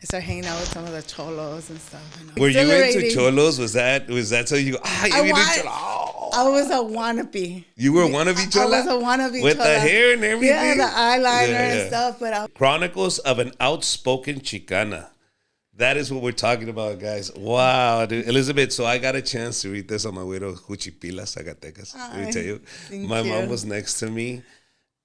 I started hanging out with some of the cholos and stuff. And Were you into cholos? Was that so you go, I was a wannabe. You were a wannabe chola? I was a wannabe with chola. the hair and everything? Yeah, the eyeliner and stuff. But Chronicles of an Outspoken Chicana. That is what we're talking about, guys. Wow, dude. Elizabeth, so I got a chance to read this on my way to Juchipila, Zacatecas. Let me tell you. My mom was next to me.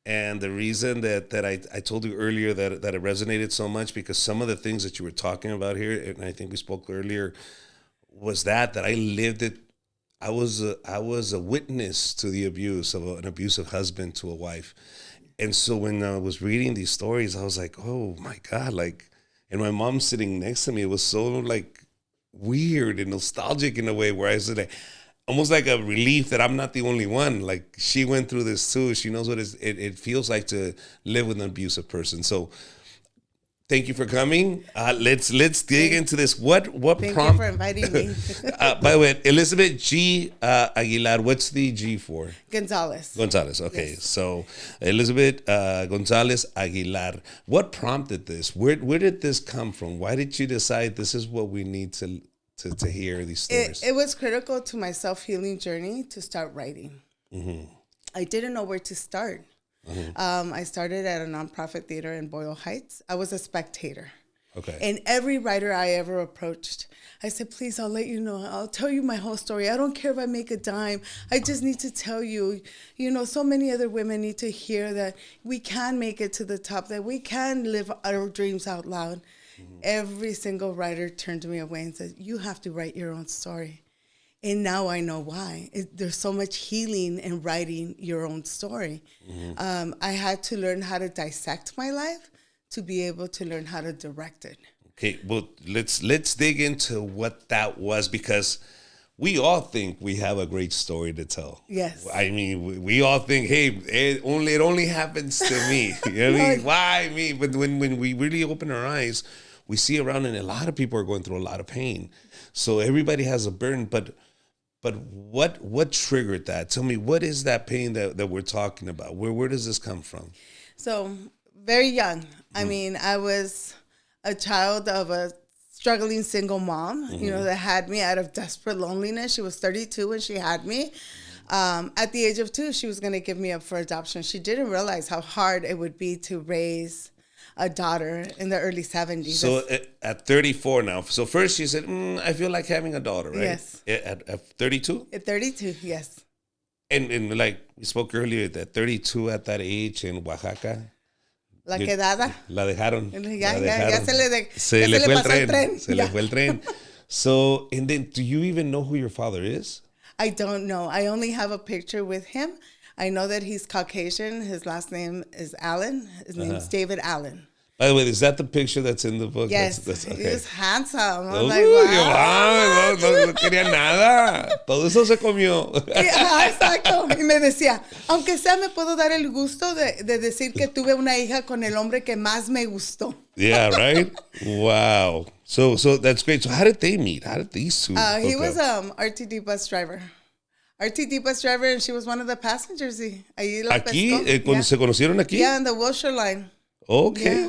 And the reason that I told you earlier that it resonated so much, because some of the things that you were talking about here, and I think we spoke earlier, was that I lived it. I was a witness to the abuse of an abusive husband to a wife. And so when I was reading these stories, I was like, oh my God, like, and my mom sitting next to me, it was so like weird and nostalgic in a way where I was like, almost like a relief that I'm not the only one. Like, she went through this too. She knows what it feels like to live with an abusive person. So thank you for coming. Let's dig into this. What Thank prompt? you for inviting me. By the way, Elizabeth G. Aguilar, what's the G for? Gonzalez. Gonzalez, okay. Yes. So Elizabeth Gonzalez Aguilar. What prompted this? Where did this come from? Why did you decide this is what we need to hear these stories? It was critical to my self-healing journey to start writing. Mm-hmm. I didn't know where to start. Mm-hmm. I started at a nonprofit theater in Boyle Heights. I was a spectator. Okay. And every writer I ever approached, I said, please, I'll let you know. I'll tell you my whole story. I don't care if I make a dime. I just need to tell you, so many other women need to hear that we can make it to the top, that we can live our dreams out loud. Mm-hmm. Every single writer turned to me away and said, you have to write your own story. And now I know why. There's so much healing in writing your own story. Mm-hmm. I had to learn how to dissect my life to be able to learn how to direct it. Okay, well, let's dig into what that was, because we all think we have a great story to tell. Yes. I mean, we all think, hey, it only happens to me. You know what I mean? Why me? But when we really open our eyes, we see around, and a lot of people are going through a lot of pain. So everybody has a burden, but what triggered that? Tell me, what is that pain that we're talking about? Where does this come from? So very young. I mean, I was a child of a struggling single mom, that had me out of desperate loneliness. She was 32 when she had me. At the age of 2, she was going to give me up for adoption. She didn't realize how hard it would be to raise a daughter in the early 70s. So at 34 now. So first she said, I feel like having a daughter, right? Yes. At 32? At 32, yes. And like we spoke earlier, at 32 at that age in Oaxaca. La quedada. La dejaron. Ya se le fue pasó el tren. Se le fue el tren. So, and then do you even know who your father is? I don't know. I only have a picture with him. I know that he's Caucasian. His last name is Allen. His name is David Allen. By the way, is that the picture that's in the book? Yes. That's okay. He was handsome. I'm like, wow. No quería nada. Todo eso se comió. Exacto. Y me decía, aunque sea me puedo dar el gusto de decir que tuve una hija con el hombre que más me gustó. Yeah, right? Wow. So that's great. So how did they meet? How did these two He was RTD bus driver. RTD bus driver, and she was one of the passengers. Ahí la aquí, cuando se conocieron aquí? Yeah, on the Wilshire line. Okay.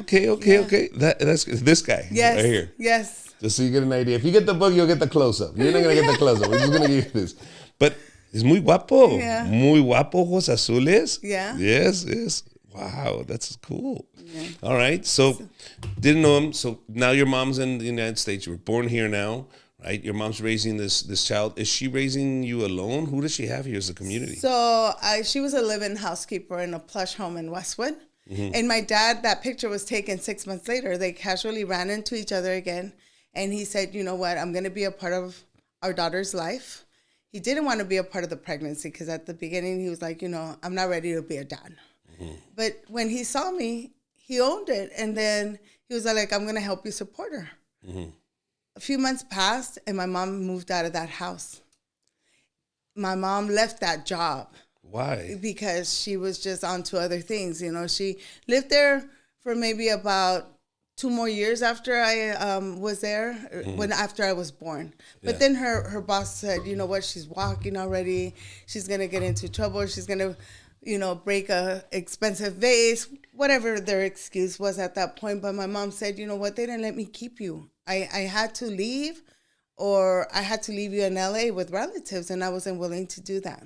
That's this guy yes, right here. Yes. Just so you get an idea. If you get the book, you'll get the close-up. You're not going to get the close-up. We're just going to give you this. But es muy guapo. Yeah. Muy guapo, ojos azules. Yeah. Yes. Wow, that's cool. Yeah. All right. So, didn't know him. So, now your mom's in the United States. You were born here now, right? Your mom's raising this child. Is she raising you alone? Who does she have here as a community? So, she was a live-in housekeeper in a plush home in Westwood. Mm-hmm. And my dad, that picture was taken 6 months later. They casually ran into each other again. And he said, you know what, I'm going to be a part of our daughter's life. He didn't want to be a part of the pregnancy because at the beginning he was like, I'm not ready to be a dad. Mm-hmm. But when he saw me, he owned it. And then he was like, I'm going to help you support her. Mm-hmm. A few months passed and my mom moved out of that house. My mom left that job. Why? Because she was just on to other things. She lived there for maybe about 2 more years after I was there, after I was born. But then her boss said, you know what, she's walking already. She's going to get into trouble. She's going to, break a expensive vase. whatever their excuse was at that point. But my mom said, you know what, they didn't let me keep you. I had to leave, or I had to leave you in LA with relatives, and I wasn't willing to do that.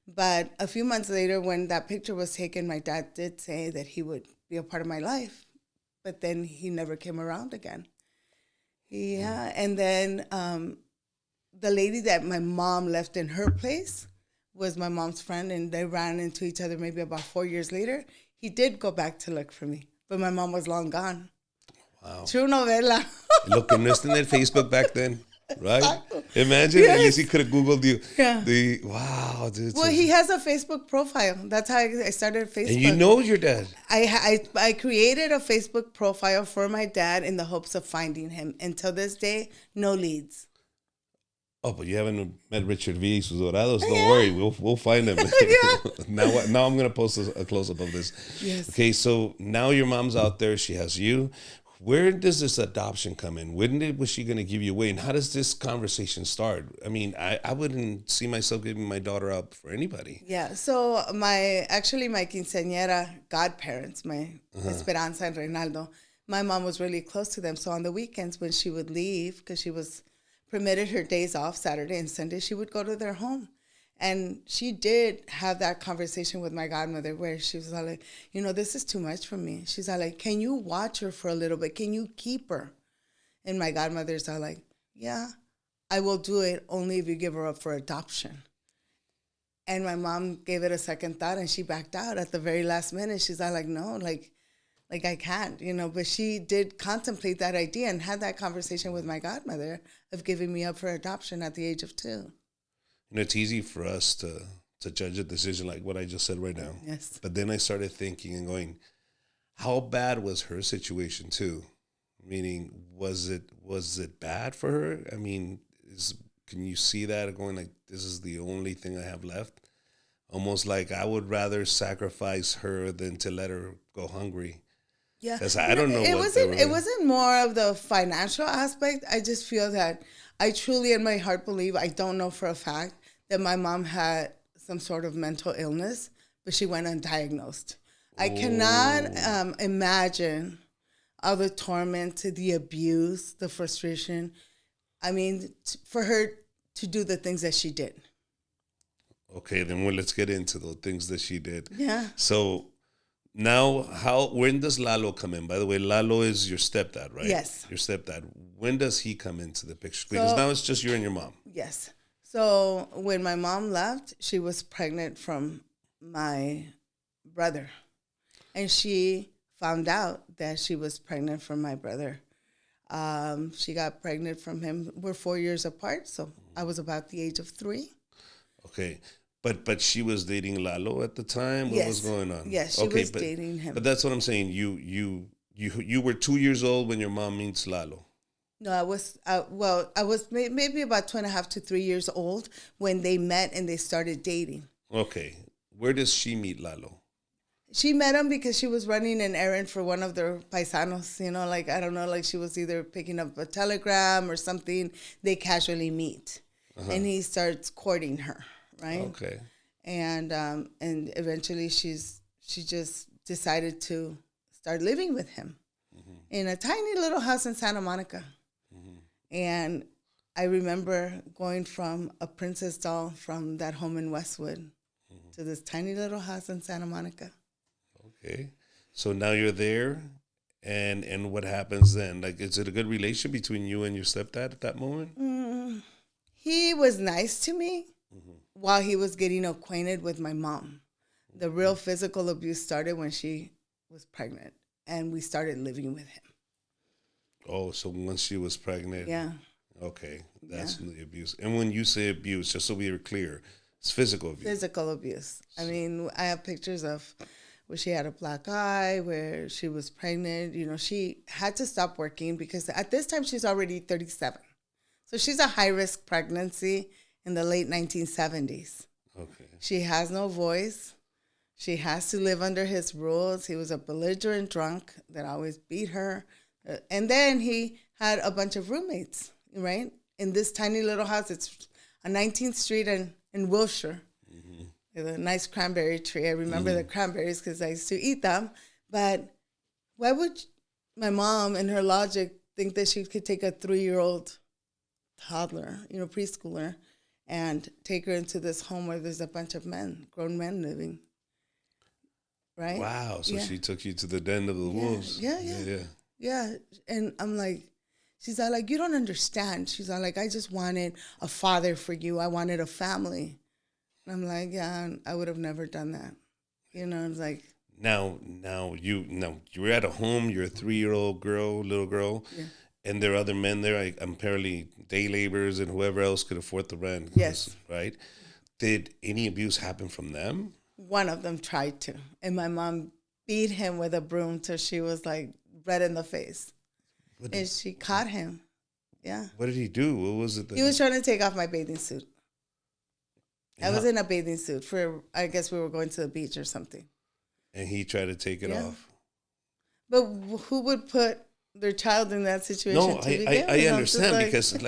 But a few months later, when that picture was taken, my dad did say that he would be a part of my life. But then he never came around again. Yeah, and then the lady that my mom left in her place was my mom's friend, and they ran into each other maybe about 4 years later. He did go back to look for me, but my mom was long gone. Wow. True novela. Lo que no está en el Facebook back then, right? Imagine, yes. At least he could have Googled you. Yeah. Wow, dude. Well, he has a Facebook profile. That's how I started Facebook. And you know your dad. I created a Facebook profile for my dad in the hopes of finding him. Until this day, no leads. Oh, but you haven't met Richard V. Sus Dorados. Don't worry, we'll find him. Now I'm gonna post a close up of this. Yes. Okay, so now your mom's out there. She has you. Where does this adoption come in? When was she gonna give you away, and how does this conversation start? I mean, I wouldn't see myself giving my daughter up for anybody. Yeah. So my quinceañera godparents, my Esperanza and Reynaldo, my mom was really close to them. So on the weekends when she would leave, because she was permitted her days off, Saturday and Sunday, she would go to their home. And she did have that conversation with my godmother where she was all like, you know, this is too much for me. She's all like, can you watch her for a little bit? Can you keep her? And my godmother's all like, yeah, I will do it only if you give her up for adoption. And my mom gave it a second thought and she backed out at the very last minute. She's all like, no, like I can't, you know, but she did contemplate that idea and had that conversation with my godmother of giving me up for adoption at the age of 2. You know, it's easy for us to judge a decision like what I just said right now. Yes. But then I started thinking and going, how bad was her situation too? Meaning, was it bad for her? I mean, can you see that going like, this is the only thing I have left? Almost like I would rather sacrifice her than to let her go hungry. Yeah, because I don't know. It wasn't more of the financial aspect. I just feel that I truly, in my heart, believe, I don't know for a fact, that my mom had some sort of mental illness, but she went undiagnosed. I cannot imagine all the torment, the abuse, the frustration. I mean, for her to do the things that she did. Okay, then let's get into the things that she did. Yeah. So now, when does Lalo come in? By the way, Lalo is your stepdad, right? Yes. Your stepdad. When does he come into the picture? Because now it's just you and your mom. Yes. So when my mom left, she was pregnant from my brother. And she found out that she was pregnant from my brother. She got pregnant from him. We're 4 years apart, so I was about the age of 3. Okay. But she was dating Lalo at the time? What was going on? Yes, she was dating him. But that's what I'm saying. You were 2 years old when your mom meets Lalo. No, I was maybe about 2.5 to 3 years old when they met and they started dating. Okay. Where does she meet Lalo? She met him because she was running an errand for one of their paisanos, you know, like, I don't know, like she was either picking up a telegram or something. They casually meet. And he starts courting her. Right. Okay. And eventually she just decided to start living with him in a tiny little house in Santa Monica. And I remember going from a princess doll from that home in Westwood to this tiny little house in Santa Monica. Okay. So now you're there, and what happens then? Like, is it a good relation between you and your stepdad at that moment? He was nice to me. While he was getting acquainted with my mom. The real physical abuse started when she was pregnant, and we started living with him. Oh, so once she was pregnant. Yeah. Okay, that's the abuse. And when you say abuse, just so we are clear, it's physical abuse. Physical abuse. I mean, I have pictures of where she had a black eye, where she was pregnant. You know, she had to stop working because at this time she's already 37. So she's a high-risk pregnancy in the late 1970s. Okay. She has no voice. She has to live under his rules. He was a belligerent drunk that always beat her. And then he had a bunch of roommates, right? In this tiny little house. It's on 19th Street in Wilshire. With a nice cranberry tree. I remember the cranberries because I used to eat them. But why would my mom, in her logic, think that she could take a 3-year-old toddler, preschooler, and take her into this home where there's a bunch of men, grown men living? Right? Wow. So she took you to the den of the wolves. Yeah. And I'm like, she's all like, you don't understand. She's all like, I just wanted a father for you. I wanted a family. And I'm like, yeah, I would have never done that. It's like. Now you're at a home. You're a 3-year-old little girl, and there are other men there. Apparently day laborers and whoever else could afford the rent. Yes. Right. Did any abuse happen from them? One of them tried to, and my mom beat him with a broom till she was like red in the face, and she caught him. Yeah. What did he do? What was it? He was trying to take off my bathing suit. I was in a bathing suit I guess we were going to the beach or something. And he tried to take it off. But who would put their child in that situation? No, I understand because,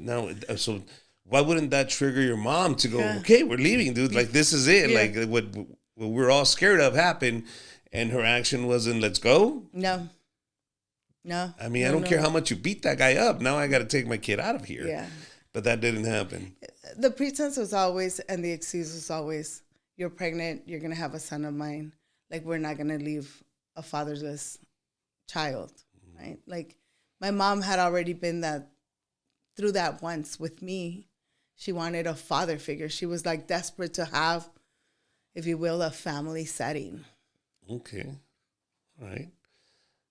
now, so why wouldn't that trigger your mom to go, okay, we're leaving, dude. Like, this is it. Yeah. Like, what we're all scared of happened, and her action wasn't, let's go? No. I mean, I don't care how much you beat that guy up. Now I got to take my kid out of here. Yeah. But that didn't happen. The pretense was always, and the excuse was always, you're pregnant, you're going to have a son of mine. Like, we're not going to leave a fatherless child, right? Like, my mom had already been through that once with me. She wanted a father figure. She was, like, desperate to have, if you will, a family setting. Okay. All right.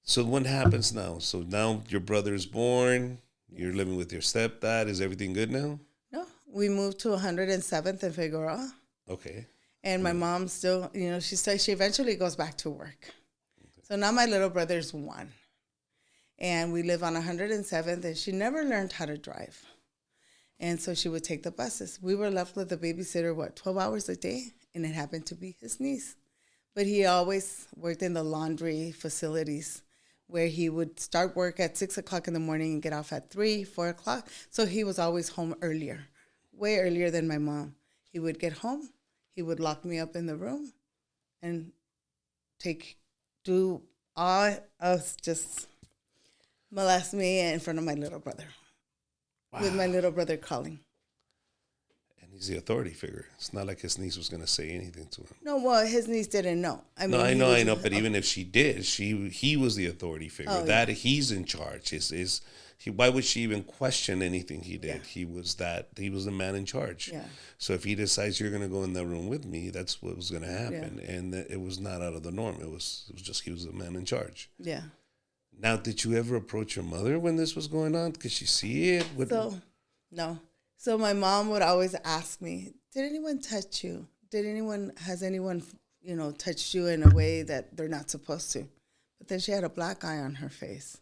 So what happens now? So now your brother's born. You're living with your stepdad. Is everything good now? No. We moved to 107th in Figueroa. Okay. And my mom still, she says she eventually goes back to work. Okay. So now my little brother's 1. And we live on 107th, and she never learned how to drive. And so she would take the buses. We were left with a babysitter, 12 hours a day? And it happened to be his niece. But he always worked in the laundry facilities where he would start work at 6 o'clock in the morning and get off at 3, 4 o'clock. So he was always home earlier, way earlier than my mom. He would get home. He would lock me up in the room and do all of just molest me in front of my little brother. Wow. With my little brother calling. And he's the authority figure. It's not like his niece was going to say anything to him. No, well, his niece didn't know. I know. But even if she did, he was the authority figure. He's in charge. Why would she even question anything he did? Yeah. He was the man in charge. Yeah. So if he decides you're going to go in that room with me, that's what was going to happen. Yeah. And it was not out of the norm. It was just he was the man in charge. Yeah. Now, did you ever approach your mother when this was going on? Could she see it? No. So my mom would always ask me, did anyone touch you? Has anyone, touched you in a way that they're not supposed to? But then she had a black eye on her face.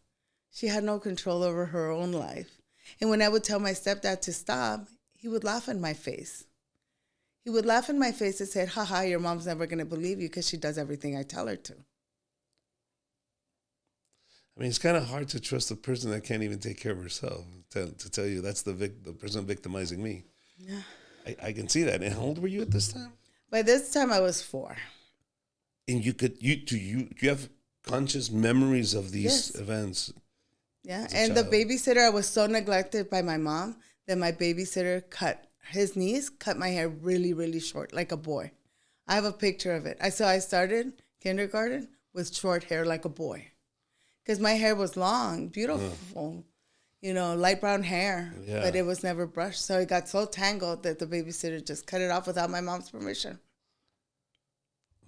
She had no control over her own life. And when I would tell my stepdad to stop, he would laugh in my face. He would laugh in my face and say, haha, your mom's never going to believe you because she does everything I tell her to. I mean, it's kind of hard to trust a person that can't even take care of herself. To tell you that's the person victimizing me. Yeah, I can see that. And how old were you at this time? By this time, I was 4. And do you have conscious memories of these events? Yeah, and the babysitter, I was so neglected by my mom that my babysitter his niece cut my hair really, really short, like a boy. I have a picture of it. I started kindergarten with short hair like a boy. Because my hair was long, beautiful, light brown hair, but it was never brushed. So it got so tangled that the babysitter just cut it off without my mom's permission.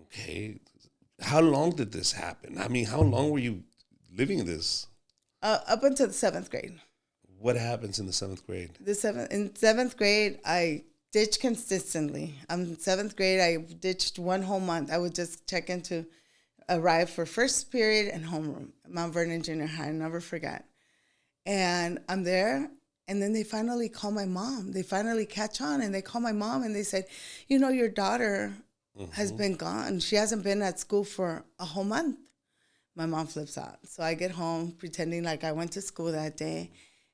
Okay. How long did this happen? I mean, how long were you living this? Up until the 7th grade. What happens in the 7th grade? In 7th grade, I ditched consistently. In 7th grade, I ditched 1 whole month. I would just check into arrive for first period and homeroom, Mount Vernon Junior High, I'll never forget. And I'm there, and then they finally call my mom. They finally catch on, and they call my mom, and they said, your daughter has been gone. She hasn't been at school for a whole month. My mom flips out. So I get home pretending like I went to school that day.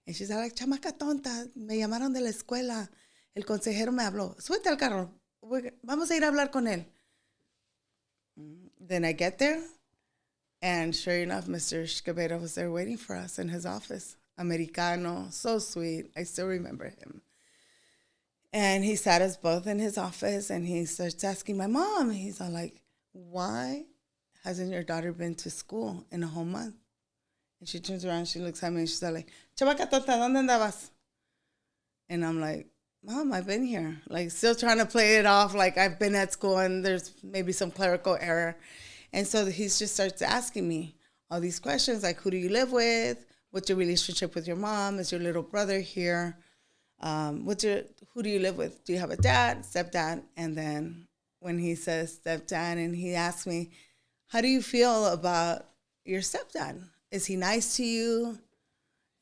And she's like, chamaca tonta, me llamaron de la escuela. El consejero me habló. Súbete al carro. Vamos a ir a hablar con él. Then I get there. And sure enough, Mr. Escobedo was there waiting for us in his office. Americano, so sweet. I still remember him. And he sat us both in his office, and he starts asking my mom. He's all like, why hasn't your daughter been to school in a whole month? And she turns around, she looks at me, and she's all like, Chamaca tonta, ¿dónde andabas? And I'm like, Mom, I've been here. Like, still trying to play it off like I've been at school and there's maybe some clerical error. And so he just starts asking me all these questions, like, who do you live with? What's your relationship with your mom? Is your little brother here? Who do you live with? Do you have a dad, stepdad? And then when he says stepdad, and he asks me, how do you feel about your stepdad? Is he nice to you?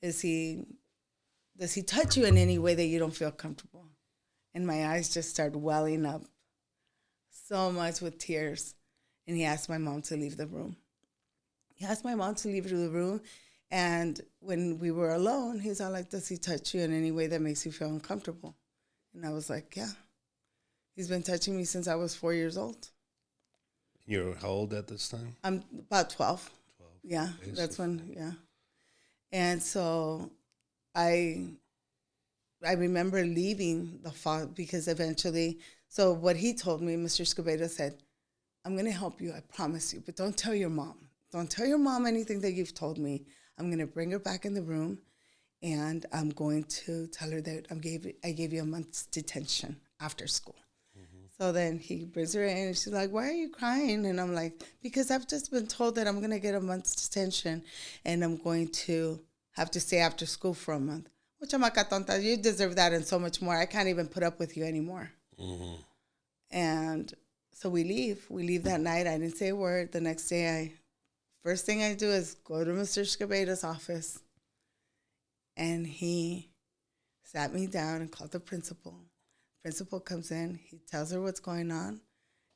Does he touch you in any way that you don't feel comfortable? And my eyes just start welling up so much with tears. And he asked my mom to leave the room. And when we were alone, he's all like, does he touch you in any way that makes you feel uncomfortable? And I was like, yeah. He's been touching me since I was 4 years old. You're how old at this time? I'm about 12. 12. Yeah, Basically. that's when, yeah. And so I remember leaving the fall because eventually, so what he told me, Mr. Escobedo said, I'm going to help you, I promise you, but don't tell your mom. Don't tell your mom anything that you've told me. I'm going to bring her back in the room, and I'm going to tell her that I gave you a month's detention after school. Mm-hmm. So then he brings her in, and she's like, why are you crying? And I'm like, because I've just been told that I'm going to get a month's detention, and I'm going to have to stay after school for a month. Well, chamaca tonta, you deserve that and so much more. I can't even put up with you anymore. Mm-hmm. And so we leave. We leave that night. I didn't say a word. The next day, first thing I do is go to Mr. Escobedo's office. And he sat me down and called the principal. Principal comes in. He tells her what's going on.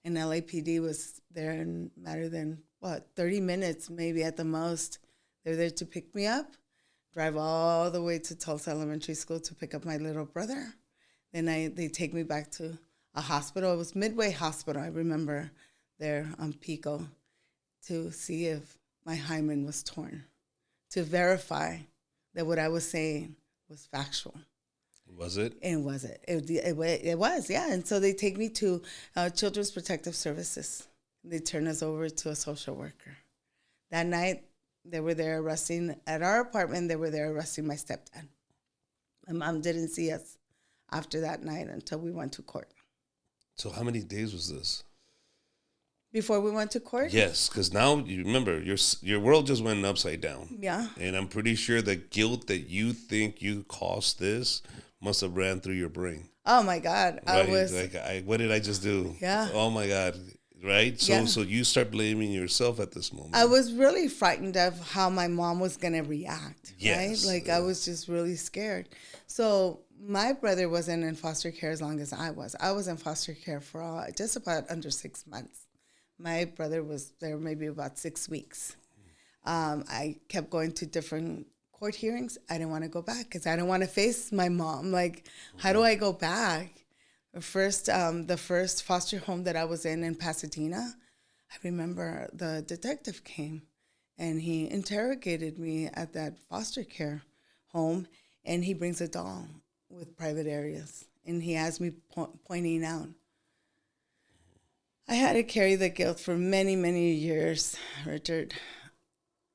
And LAPD was there in matter than, 30 minutes maybe at the most. They're there to pick me up, drive all the way to Tulsa Elementary School to pick up my little brother. Then they take me back to a hospital. It was Midway Hospital, I remember, there on Pico, to see if my hymen was torn, to verify that what I was saying was factual. Was it? And was it? It was, yeah. And so they take me to Children's Protective Services. They turn us over to a social worker. That night, they were there arresting, at our apartment, they were there arresting my stepdad. My mom didn't see us after that night until we went to court. So how many days was this? Before we went to court? Yes, because now you remember your world just went upside down. Yeah. And I'm pretty sure the guilt that you think you caused this must have ran through your brain. Oh my God. Right? I was like, what did I just do? Yeah. Oh my God. Right? So yeah. So you start blaming yourself at this moment. I was really frightened of how my mom was going to react. Yes. Right? Like I was just really scared. So my brother wasn't in foster care as long as I was. I was in foster care for just about under 6 months. My brother was there maybe about 6 weeks. I kept going to different court hearings. I didn't want to go back because I didn't want to face my mom. Like, how do I go back? The first foster home that I was in Pasadena, I remember the detective came and he interrogated me at that foster care home, and he brings a doll with private areas, and he has me pointing out. I had to carry the guilt for many, many years, Richard.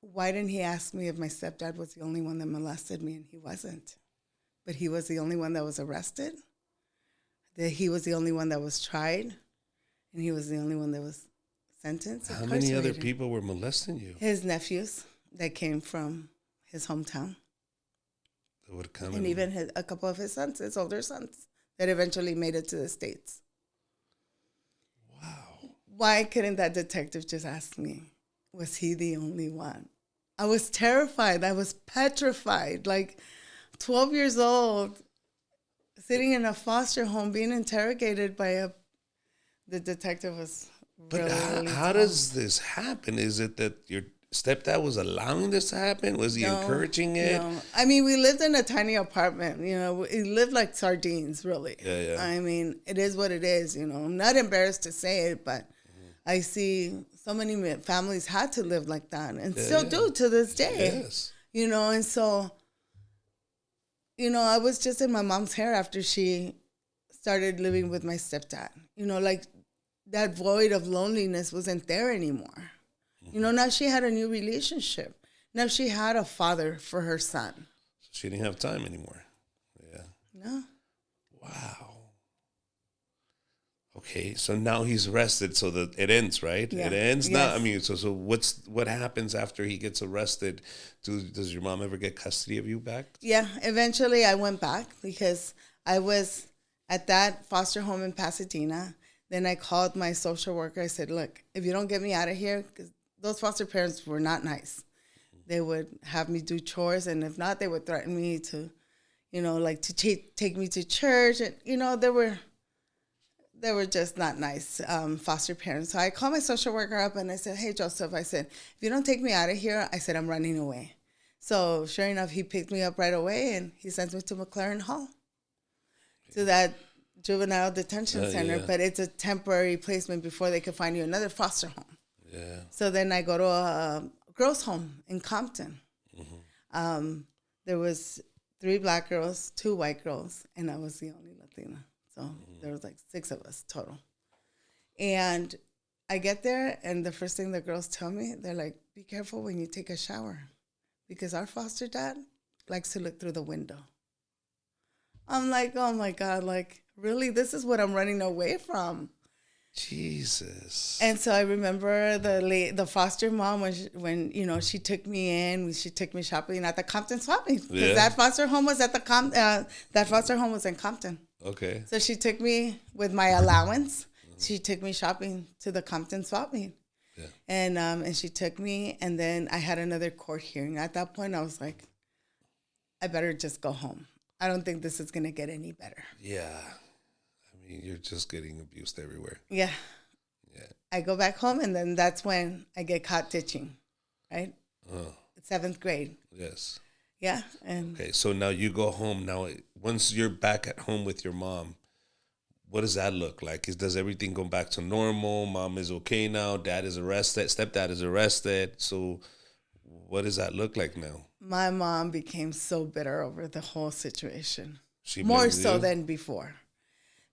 Why didn't he ask me if my stepdad was the only one that molested me? And he wasn't. But he was the only one that was arrested. That he was the only one that was tried. And he was the only one that was sentenced. How many other people were molesting you? His nephews that came from his hometown. That would come and even a couple of his sons, his older sons, that eventually made it to the States. Wow. Why couldn't that detective just ask me, was he the only one? I was terrified. I was petrified. Like 12 years old, sitting in a foster home, being interrogated by the detective was really But how does this happen? Is it that your stepdad was allowing this to happen? Was he encouraging it? No. I mean, we lived in a tiny apartment. You know, we lived like sardines, really. Yeah. I mean, it is what it is. You know, I'm not embarrassed to say it, but I see so many families had to live like that and still do to this day. Yes. You know, and so, you know, I was just in my mom's hair after she started living with my stepdad. You know, like that void of loneliness wasn't there anymore. You know, now she had a new relationship. Now she had a father for her son. She didn't have time anymore. Yeah. No. Wow. Okay, so now he's arrested, so it ends, right? Yeah. It ends Yes. now. I mean, so what happens after he gets arrested? Does your mom ever get custody of you back? Yeah, eventually I went back because I was at that foster home in Pasadena. Then I called my social worker. I said, look, if you don't get me out of here, because those foster parents were not nice. They would have me do chores, and if not, they would threaten me to, you know, like to take me to church. And, you know, they were just not nice foster parents. So I called my social worker up and I said, hey, Joseph, I said, if you don't take me out of here, I said, I'm running away. So sure enough, he picked me up right away and he sent me to McLaren Hall, to that juvenile detention center. Yeah. But it's a temporary placement before they could find you another foster home. Yeah. So then I go to a girls' home in Compton. There was 3 black girls, 2 white girls, and I was the only Latina. So there was like 6 of us total. And I get there, and the first thing the girls tell me, they're like, be careful when you take a shower, because our foster dad likes to look through the window. I'm like, oh my God, like, really? This is what I'm running away from. Jesus. And so I remember the foster mom when you know, she took me in. She took me shopping at the Compton swap meet, because that foster home was at the that foster home was in Compton. Okay. So she took me with my allowance. She took me shopping to the Compton swap meet. Yeah. And she took me, and then I had another court hearing. At that point, I was like, I better just go home. I don't think this is gonna get any better. Yeah. I mean, you're just getting abused everywhere. Yeah. Yeah. I go back home, and then that's when I get caught ditching, right? 7th grade. Yes. Yeah. And Okay, so now you go home. Now, once you're back at home with your mom, what does that look like? Does everything go back to normal? Mom is okay now. Dad is arrested. Stepdad is arrested. So what does that look like now? my mom became so bitter over the whole situation. She More blamed so you? than before.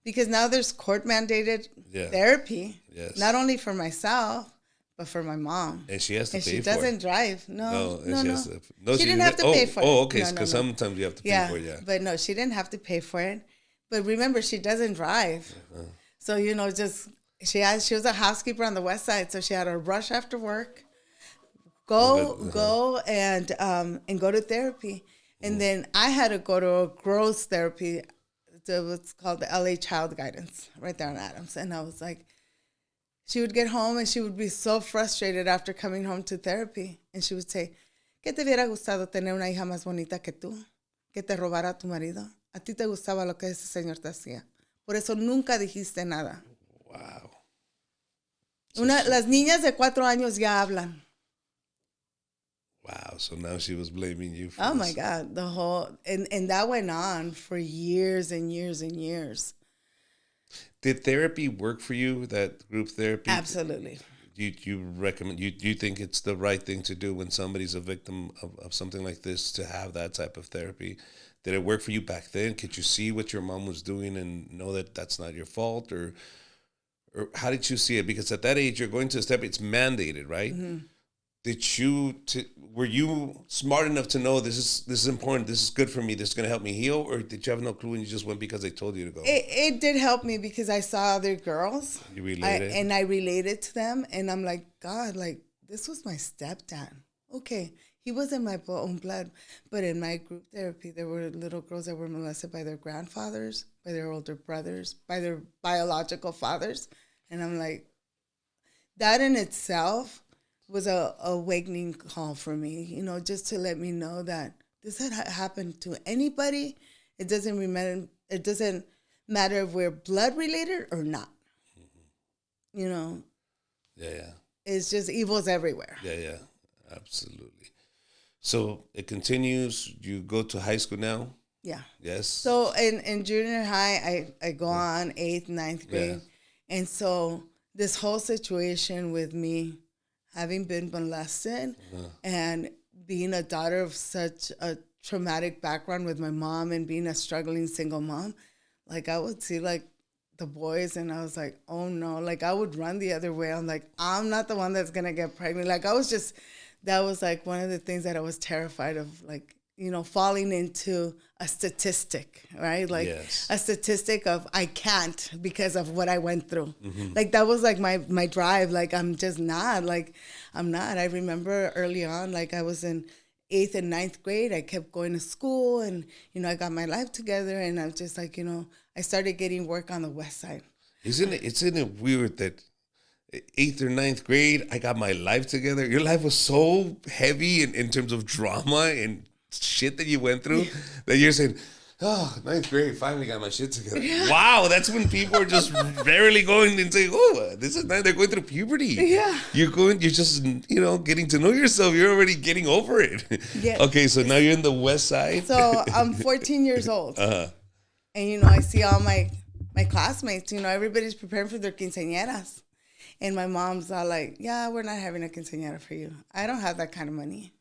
Because now there's court mandated Yeah. therapy, Yes. not only for myself, but for my mom. And she has to And pay she for it. doesn't drive. No, and no, she no. has to, no, She didn't have to pay for it. Oh, okay, No, no, because no. sometimes you have to pay Yeah, for it, yeah. but no, she didn't have to pay for it. But remember, she doesn't drive. So, you know, she was a housekeeper on the west side, so she had to rush after work, go and go to therapy. And then I had to go to a girls therapy. It was called the LA Child Guidance right there on Adams. And I was like, she would get home and she would be so frustrated after coming home to therapy. And she would say, ¿Qué te hubiera gustado tener una hija más bonita que tú? Que te robara tu marido. A ti te gustaba lo que ese señor te hacía. Por eso nunca dijiste nada. Wow. Las niñas de 4 años ya hablan. Wow. So now she was blaming you for Oh this. my God. The whole, and that went on for years and years and years. Did therapy work for you, that group therapy? Absolutely. You recommend, you think it's the right thing to do when somebody's a victim of something like this, to have that type of therapy? Did it work for you back then? Could you see what your mom was doing and know that that's not your fault? Or how did you see it? Because at that age, you're going to a step, it's mandated, right? Mm-hmm. Were you smart enough to know this is important, this is good for me, this is going to help me heal? Or did you have no clue and you just went because they told you to go? It did help me because I saw other girls. You related? And I related to them. And I'm like, God, like, this was my stepdad. Okay, he wasn't my own blood. But in my group therapy, there were little girls that were molested by their grandfathers, by their older brothers, by their biological fathers. And I'm like, that in itself was a awakening call for me, you know, just to let me know that this had happened to anybody. It doesn't matter if we're blood related or not. Mm-hmm. You know. Yeah. It's just evil's everywhere. Yeah, absolutely. So it continues. You go to high school now? Yeah. Yes. So in junior high, I go on 8th, 9th grade. Yeah. And so this whole situation with me having been molested and being a daughter of such a traumatic background with my mom and being a struggling single mom, like I would see like the boys and I was like, oh no, like I would run the other way. I'm like, I'm not the one that's gonna get pregnant. Like that was like one of the things that I was terrified of, like, you know, falling into a statistic, right? Like a statistic of I can't because of what I went through. Like that was like my drive. Like I'm just not, like I'm not. I remember early on, like I was in 8th and 9th grade. I kept going to school and, you know, I got my life together and I was just like, you know, I started getting work on the west side. Isn't it weird that 8th or 9th grade, I got my life together? Your life was so heavy in terms of drama and shit that you went through that you're saying, oh, 9th grade, finally got my shit together. Wow, that's when people are just barely going and saying, oh, this is nice. They're going through puberty. Yeah. You're just, you know, getting to know yourself. You're already getting over it. Yeah. Okay, so now you're in the west side. So I'm 14 years old. And, you know, I see all my classmates, you know, everybody's preparing for their quinceañeras. And my mom's all like, yeah, we're not having a quinceañera for you. I don't have that kind of money.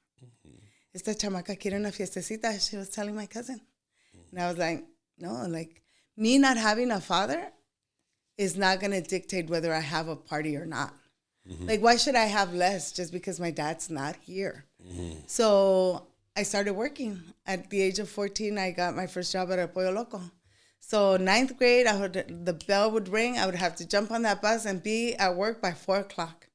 Esta chamaca quiere una fiestecita, she was telling my cousin. And I was like, no, like me not having a father is not going to dictate whether I have a party or not. Like, why should I have less just because my dad's not here? So I started working. At the age of 14, I got my first job at El Pollo Loco. So 9th grade, the bell would ring. I would have to jump on that bus and be at work by 4 o'clock.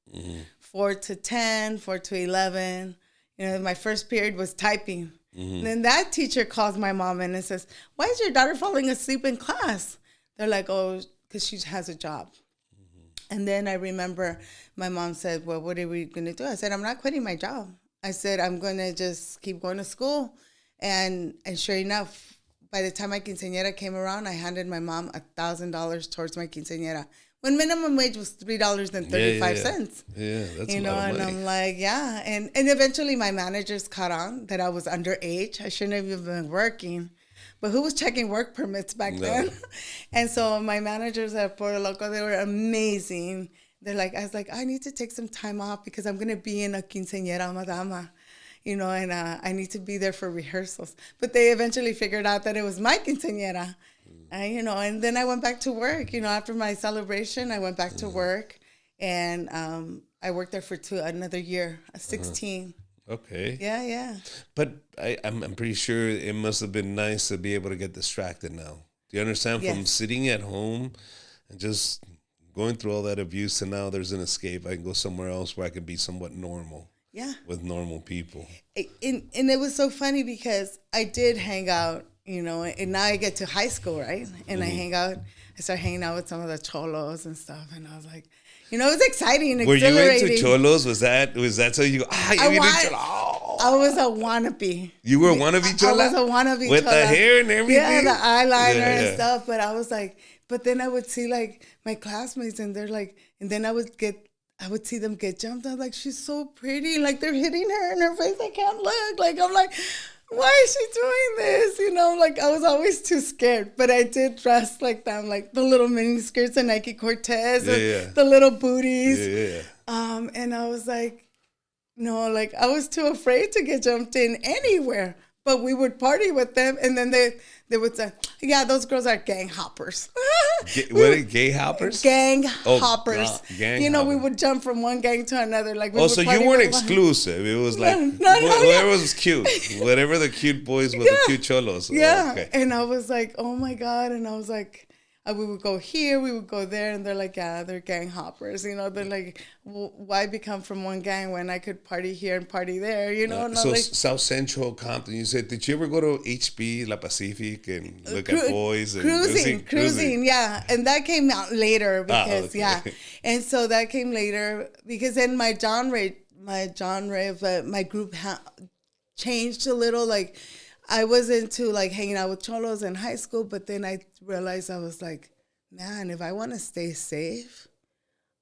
4 to 10, 4 to 11. You know, my first period was typing. And then that teacher calls my mom in and says, why is your daughter falling asleep in class? They're like, oh, because she has a job. And then I remember my mom said, well, what are we going to do? I said, I'm not quitting my job. I said, I'm going to just keep going to school. And sure enough, by the time my quinceañera came around, I handed my mom $1,000 towards my quinceañera. When minimum wage was $3.35. Yeah, that's you a know, lot of money. and I'm like, yeah. And eventually my managers caught on that I was underage. I shouldn't have even been working. But who was checking work permits back then? And so my managers at Puerto Loco, they were amazing. They're like, I was like, I need to take some time off because I'm going to be in a quinceañera madama. You know, and I need to be there for rehearsals. But they eventually figured out that it was my quinceañera. You know, and then I went back to work. You know, after my celebration, I went back to work, and I worked there for another year, 16. Okay. Yeah. But I'm pretty sure it must have been nice to be able to get distracted now. Do you understand? Yes. From sitting at home and just going through all that abuse, and now there's an escape. I can go somewhere else where I can be somewhat normal. Yeah. With normal people. And it was so funny because I did hang out, you know, and now I get to high school, right? And I start hanging out with some of the cholos and stuff. And I was like, you know, it was exciting and exhilarating. Were you into cholos? Was that so you go, I was a wannabe. You were a wannabe chola? I was a wannabe with chola. The hair and everything? Yeah, the eyeliner and stuff. But I was like, but then I would see like my classmates and they're like, and then I would see them get jumped. I was like, she's so pretty. Like, they're hitting her in her face. I can't look. Like, I'm like, why is she doing this? You know, like, I was always too scared. But I did dress like them, like the little mini skirts and Nike Cortez, the little booties. And I was like, no, like, I was too afraid to get jumped in anywhere. But we would party with them, and then they would say, yeah, those girls are gang hoppers. What are gay hoppers? Gang hoppers. Gang you know, hoppers. we would jump from one gang to another. Like, so you weren't exclusive. It was like, whatever was cute. Whatever the cute boys with the cute cholos. Yeah. Okay. And I was like, oh, my God. And I was like, we would go here, we would go there, and they're like, yeah, they're gang hoppers. You know, they're like, why become from one gang when I could party here and party there? You know, so like, South Central, Compton. You said, did you ever go to HB La Pacific and look at boys? And cruising, yeah. And that came out later because and so that came later because then my genre of my group changed a little, like. I was into like hanging out with cholos in high school, but then I realized I was like, man, if I want to stay safe,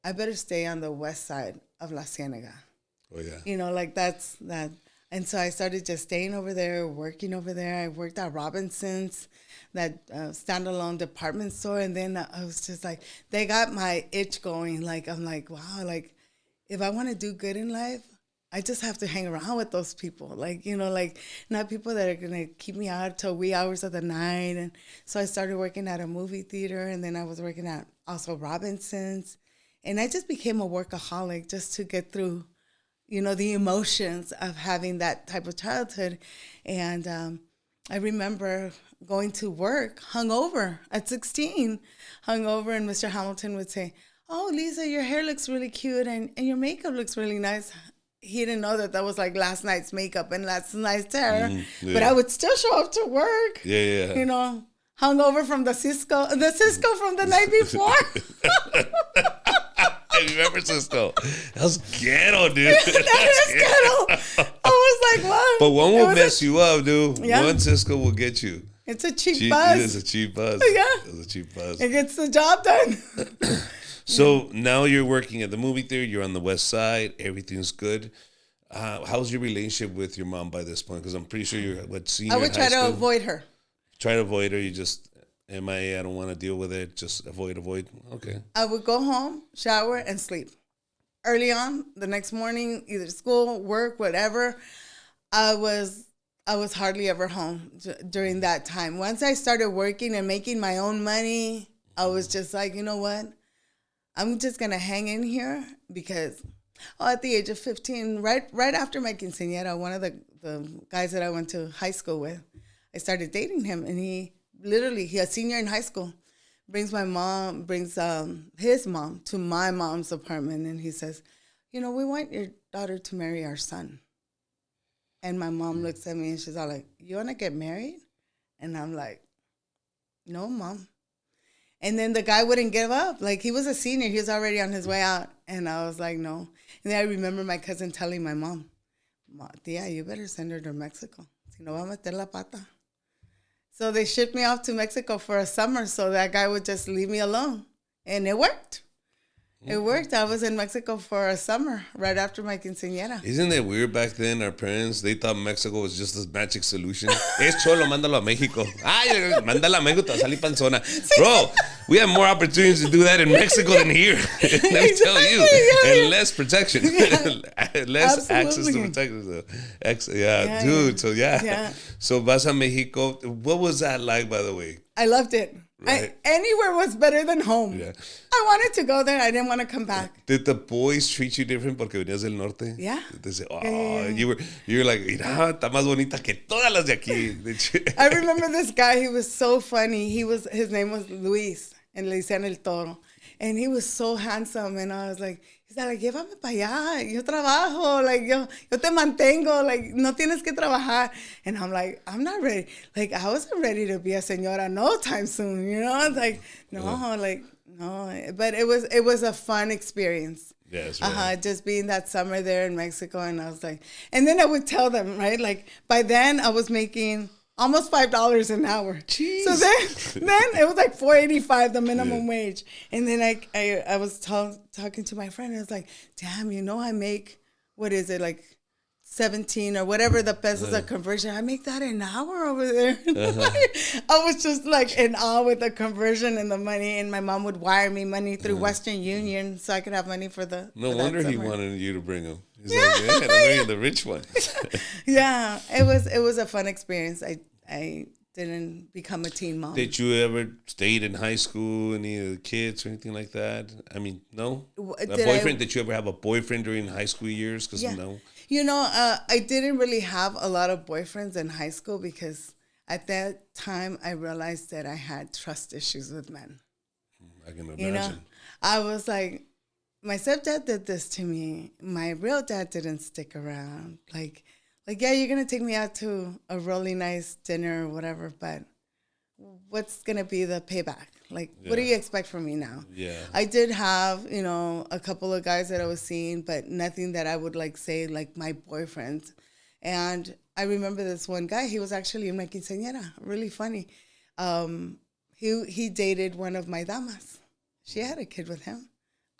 I better stay on the west side of La Cienega. Oh, yeah. You know, like that's that. And so I started just staying over there, working over there. I worked at Robinson's, that standalone department store. And then I was just like, they got my itch going. Like, I'm like, wow, like, if I want to do good in life, I just have to hang around with those people. Like, you know, like, not people that are going to keep me out till wee hours of the night. And so I started working at a movie theater, and then I was working at also Robinson's. And I just became a workaholic just to get through, you know, the emotions of having that type of childhood. And I remember going to work hungover at 16, hungover, and Mr. Hamilton would say, "Oh, Lisa, your hair looks really cute and your makeup looks really nice." He didn't know that was like last night's makeup and last night's hair. Yeah. But I would still show up to work. Yeah. You know, hungover from the Cisco from the night before. I remember Cisco. That was ghetto, dude. That is ghetto. I was like, what? But one will mess you up, dude. Yeah. One Cisco will get you. It's a cheap buzz. It is a cheap buzz. Yeah. It's a cheap buzz. It gets the job done. So now you're working at the movie theater. You're on the west side. Everything's good. How's your relationship with your mom by this point? Because I'm pretty sure you're senior. I would try to avoid her. Try to avoid her. You just... MIA, I don't want to deal with it. Just avoid. Okay. I would go home, shower, and sleep. Early on, the next morning, either school, work, whatever, I was hardly ever home during that time. Once I started working and making my own money, I was just like, you know what? I'm just going to hang in here because at the age of 15, right after my quinceañera, one of the guys that I went to high school with, I started dating him, and he's a senior in high school, brings his mom to my mom's apartment, and he says, you know, we want your daughter to marry our son. And my mom looks at me and she's all like, you want to get married? And I'm like, no, Mom. And then the guy wouldn't give up. Like, he was a senior. He was already on his way out. And I was like, no. And then I remember my cousin telling my mom, Tia, you better send her to Mexico. Si no va a meter la pata. So they shipped me off to Mexico for a summer so that guy would just leave me alone. And it worked. It worked. I was in Mexico for a summer right after my quinceañera. Isn't it weird back then? Our parents, they thought Mexico was just this magic solution. Es cholo, mándalo a Mexico. Ay, mándala a Mexico, te va a salir panzona. Bro, we have more opportunities to do that in Mexico than here. Let me tell you. And less protection. Less access to protection. Dude. So, So, vas a Mexico. What was that like, by the way? I loved it. Right. Anywhere was better than home. Yeah. I wanted to go there. I didn't want to come back. Did the boys treat you different porque venías del norte? Yeah. They say, you were like, mira, está más bonita que todas las de aquí. I remember this guy. He was so funny. His name was Luis, and le decían el Toro. And he was so handsome, and I was like, he's like, llévame para allá, yo trabajo, like, yo te mantengo, like, no tienes que trabajar. And I'm like, I'm not ready. Like, I wasn't ready to be a señora no time soon, you know? Like, no. But it was a fun experience. Yeah, that's right. Just being that summer there in Mexico, and I was like, and then I would tell them, right? Like, by then I was making almost $5 an hour. Jeez. So then it was like $4.85 the minimum wage. And then I was talking to my friend, and I was like, damn, you know, I make, what is it, like 17 or whatever the pesos of conversion. I make that an hour over there. I was just like in awe with the conversion and the money. And my mom would wire me money through Western Union so I could have money for the. No wonder he wanted you to bring him. He's like, I'm bringing the rich one. Yeah, it was a fun experience. I didn't become a teen mom. Did you ever stayed in high school, any of the kids or anything like that? I mean, no? Did you ever have a boyfriend during high school years? Because no. You know, I didn't really have a lot of boyfriends in high school because at that time I realized that I had trust issues with men. I can imagine. You know, I was like, my stepdad did this to me. My real dad didn't stick around. Like, yeah, you're going to take me out to a really nice dinner or whatever, but what's going to be the payback? Like, what do you expect from me now? Yeah. I did have, you know, a couple of guys that I was seeing, but nothing that I would, like, say, like, my boyfriends. And I remember this one guy, he was actually in my quinceañera, really funny. He dated one of my damas. She had a kid with him.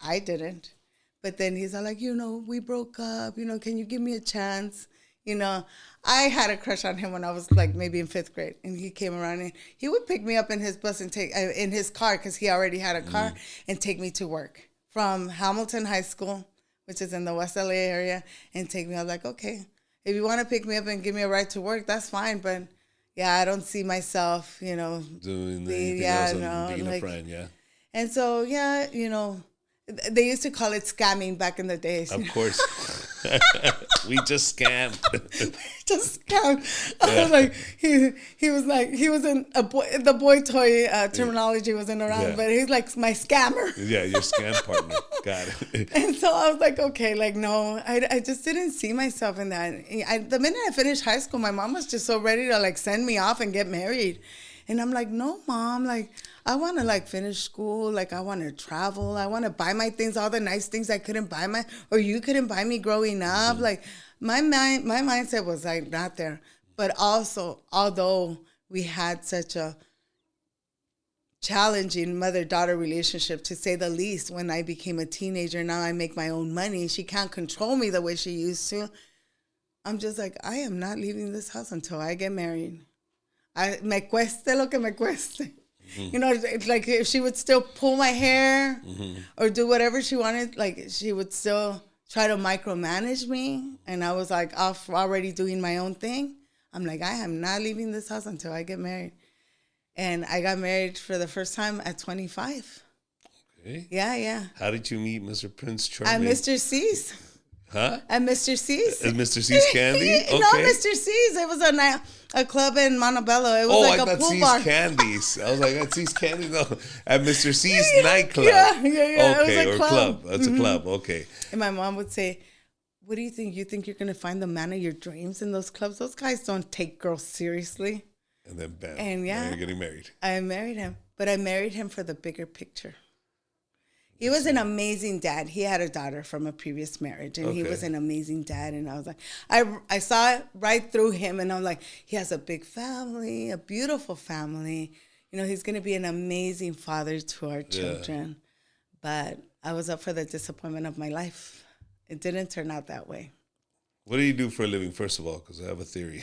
I didn't. But then he's all like, you know, we broke up. You know, can you give me a chance? You know, I had a crush on him when I was like maybe in 5th grade, and he came around and he would pick me up in his bus and take in his car because he already had a car and take me to work from Hamilton High School, which is in the West LA area, and take me. I was like, okay, if you want to pick me up and give me a ride to work, that's fine, but yeah, I don't see myself, you know, doing anything else and being like, a friend, yeah. And so, yeah, you know, they used to call it scamming back in the days. Of course. We just scammed. Just scammed. I was like, he was in a boy, the boy toy terminology wasn't around, but he's like my scammer. Yeah, your scam partner. Got it. And so I was like, okay, like, no, I just didn't see myself in that. The minute I finished high school, my mom was just so ready to like send me off and get married. And I'm like, no, Mom, like, I want to like finish school. Like, I want to travel. I want to buy my things, all the nice things I couldn't buy or you couldn't buy me growing up. Like, my mindset was like not there. But also, although we had such a challenging mother-daughter relationship, to say the least, when I became a teenager, now I make my own money. She can't control me the way she used to. I'm just like, I am not leaving this house until I get married. Me cueste lo que me cueste. You know, it's like if she would still pull my hair or do whatever she wanted, like she would still try to micromanage me. And I was like off already doing my own thing. I'm like, I am not leaving this house until I get married. And I got married for the first time at 25. Okay. Yeah. How did you meet Mr. Prince Charming? At Mr. C's. Huh? At Mr. C's. At Mr. C's Candy? Okay. No, Mr. C's. It was a club in Montebello. It was like a pool bar. C's Candies. I was like, at C's Candy? No, at Mr. C's nightclub. Yeah. Okay, it was a or club. That's a club. Okay. And my mom would say, what do you think? You think you're going to find the man of your dreams in those clubs? Those guys don't take girls seriously. And then bam. And now you're getting married. I married him. But I married him for the bigger picture. He was an amazing dad. He had a daughter from a previous marriage, and he was an amazing dad. And I was like, I saw it right through him, and I'm like, he has a big family, a beautiful family. You know, he's going to be an amazing father to our children. But I was up for the disappointment of my life. It didn't turn out that way. What do you do for a living, first of all? Because I have a theory.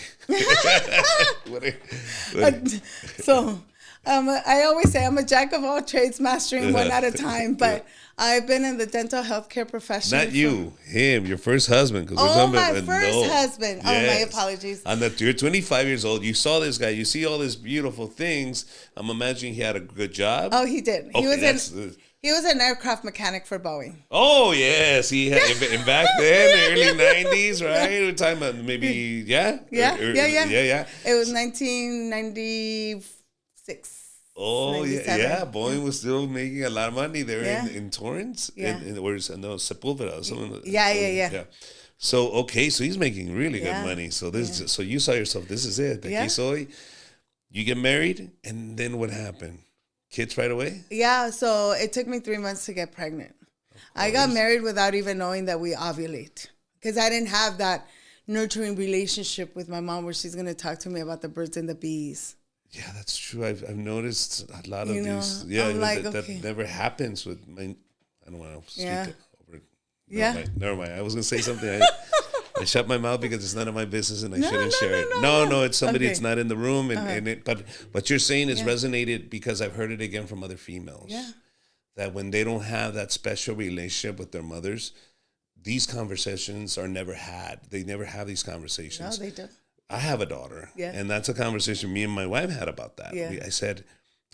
I always say I'm a jack of all trades, mastering one at a time. But I've been in the dental healthcare profession. Not you, him, your first husband. My first husband. Yes. Oh, my apologies. You're 25 years old. You saw this guy. You see all these beautiful things. I'm imagining he had a good job. Oh, he did. He was an aircraft mechanic for Boeing. Oh, yes. He had, and back then, the early 90s, right? We're talking about maybe, Yeah. It was 1996. Oh, 97. Yeah. Boeing was still making a lot of money there in Torrance. Yeah. Sepulveda. Yeah. So, okay. So he's making really good money. So so you saw yourself, this is it. You get married, and then what happened? Kids right away? Yeah, so it took me 3 months to get pregnant. I got married without even knowing that we ovulate, because I didn't have that nurturing relationship with my mom where she's going to talk to me about the birds and the bees. Yeah, that's true. I've noticed a lot of these. Yeah, that never happens with my. I don't want to speak over it. Never mind. I was going to say something. I shut my mouth because it's none of my business and I shouldn't share it. No, it's somebody that's not in the room. But what you're saying is resonated because I've heard it again from other females. Yeah. That when they don't have that special relationship with their mothers, these conversations are never had. They never have these conversations. No, they don't. I have a daughter. Yeah. And that's a conversation me and my wife had about that. Yeah. I said,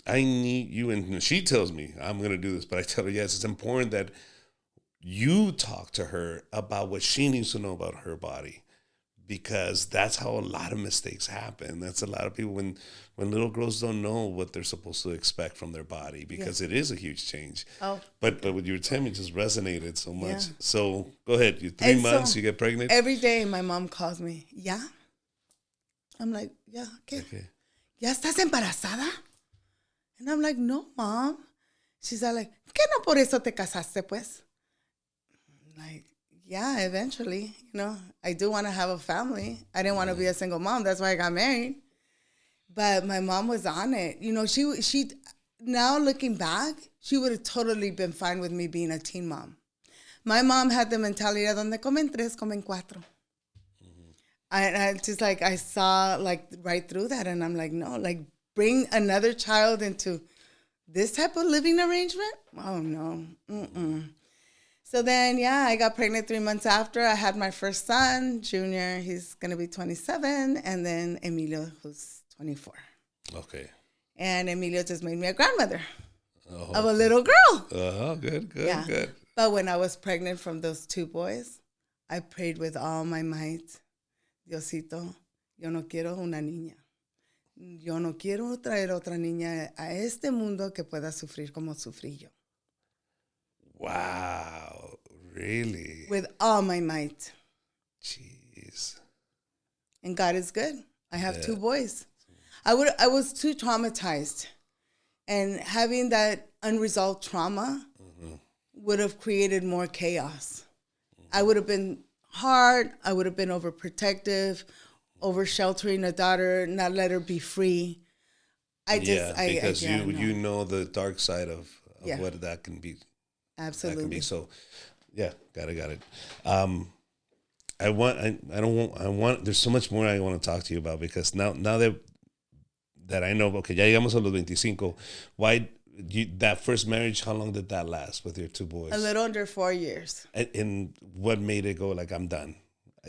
I need you. And she tells me, I'm going to do this. But I tell her, yes, it's important that you talk to her about what she needs to know about her body, because that's how a lot of mistakes happen. That's a lot of people when little girls don't know what they're supposed to expect from their body, because it is a huge change. Oh. But what you were telling me just resonated so much. Yeah. So go ahead. 3 months, you get pregnant? Every day my mom calls me, ¿Ya? I'm like, yeah, okay. ¿Ya estás embarazada? And I'm like, no, Mom. She's like, ¿qué no por eso te casaste, pues? Like, yeah, eventually, I do want to have a family. I didn't want to be a single mom. That's why I got married. But my mom was on it. She now looking back, she would have totally been fine with me being a teen mom. My mom had the mentality, donde comen tres, comen cuatro. I just like, I saw like right through that, and I'm like, no, like bring another child into this type of living arrangement? Oh no. Mm-mm. So then, yeah, I got pregnant 3 months after. I had my first son, Junior. He's going to be 27. And then Emilio, who's 24. Okay. And Emilio just made me a grandmother of Oh, a little girl. oh, good, good, Yeah. good. But when I was pregnant from those two boys, I prayed with all my might, Diosito, yo no quiero una niña. Yo no quiero traer otra niña a este mundo que pueda sufrir como sufrí yo. Wow. Really? With all my might. Jeez. And God is good. I have Yeah. 2 boys. I was too traumatized. And having that unresolved trauma would have created more chaos. I would have been hard. I would have been overprotective, over sheltering a daughter, not let her be free. Because no. you know the dark side of Yeah. what that can be. Absolutely. That can be. So, yeah, got it. I want. There's so much more I want to talk to you about, because now that I know. Okay, ya llegamos a los 25. Why that first marriage? How long did that last with your 2 boys? A little under 4 years. And what made it go like, I'm done?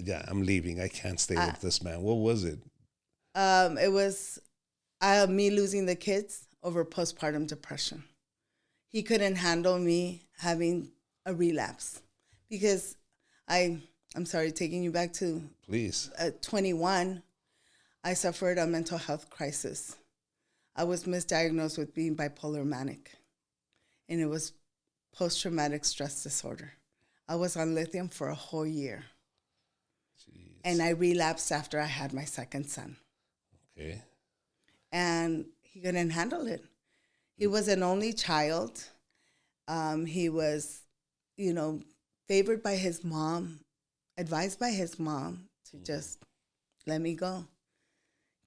Yeah, I'm leaving. I can't stay with this man. What was it? It was me losing the kids over postpartum depression. He couldn't handle me having a relapse, because I'm sorry, taking you back to Please. at 21, I suffered a mental health crisis. I was misdiagnosed with being bipolar manic, and it was post-traumatic stress disorder. I was on lithium for a whole year. Jeez. And I relapsed after I had my second son. Okay. And he couldn't handle it. He was an only child. He was, favored by his mom, advised by his mom to just let me go.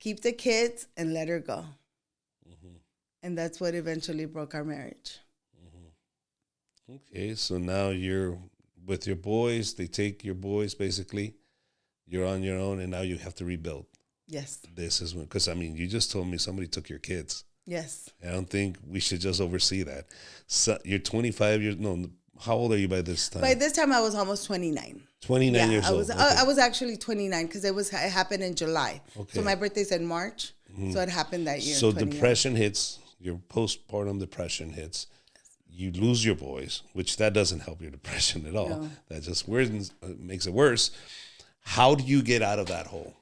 Keep the kids and let her go. Mm-hmm. And that's what eventually broke our marriage. Mm-hmm. Okay, so now you're with your boys. They take your boys, basically. You're on your own, and now you have to rebuild. Yes. This is when, because, you just told me somebody took your kids. Yes. I don't think we should just oversee that. So you're 25 years, no, how old are you by this time? By this time, I was almost 29. 29 years old. Okay. I was actually 29 because it happened in July. Okay. So my birthday's in March. Mm-hmm. So it happened that year. So depression hits, your postpartum depression hits. You lose your boys, which that doesn't help your depression at all. No. That just makes it worse. How do you get out of that hole?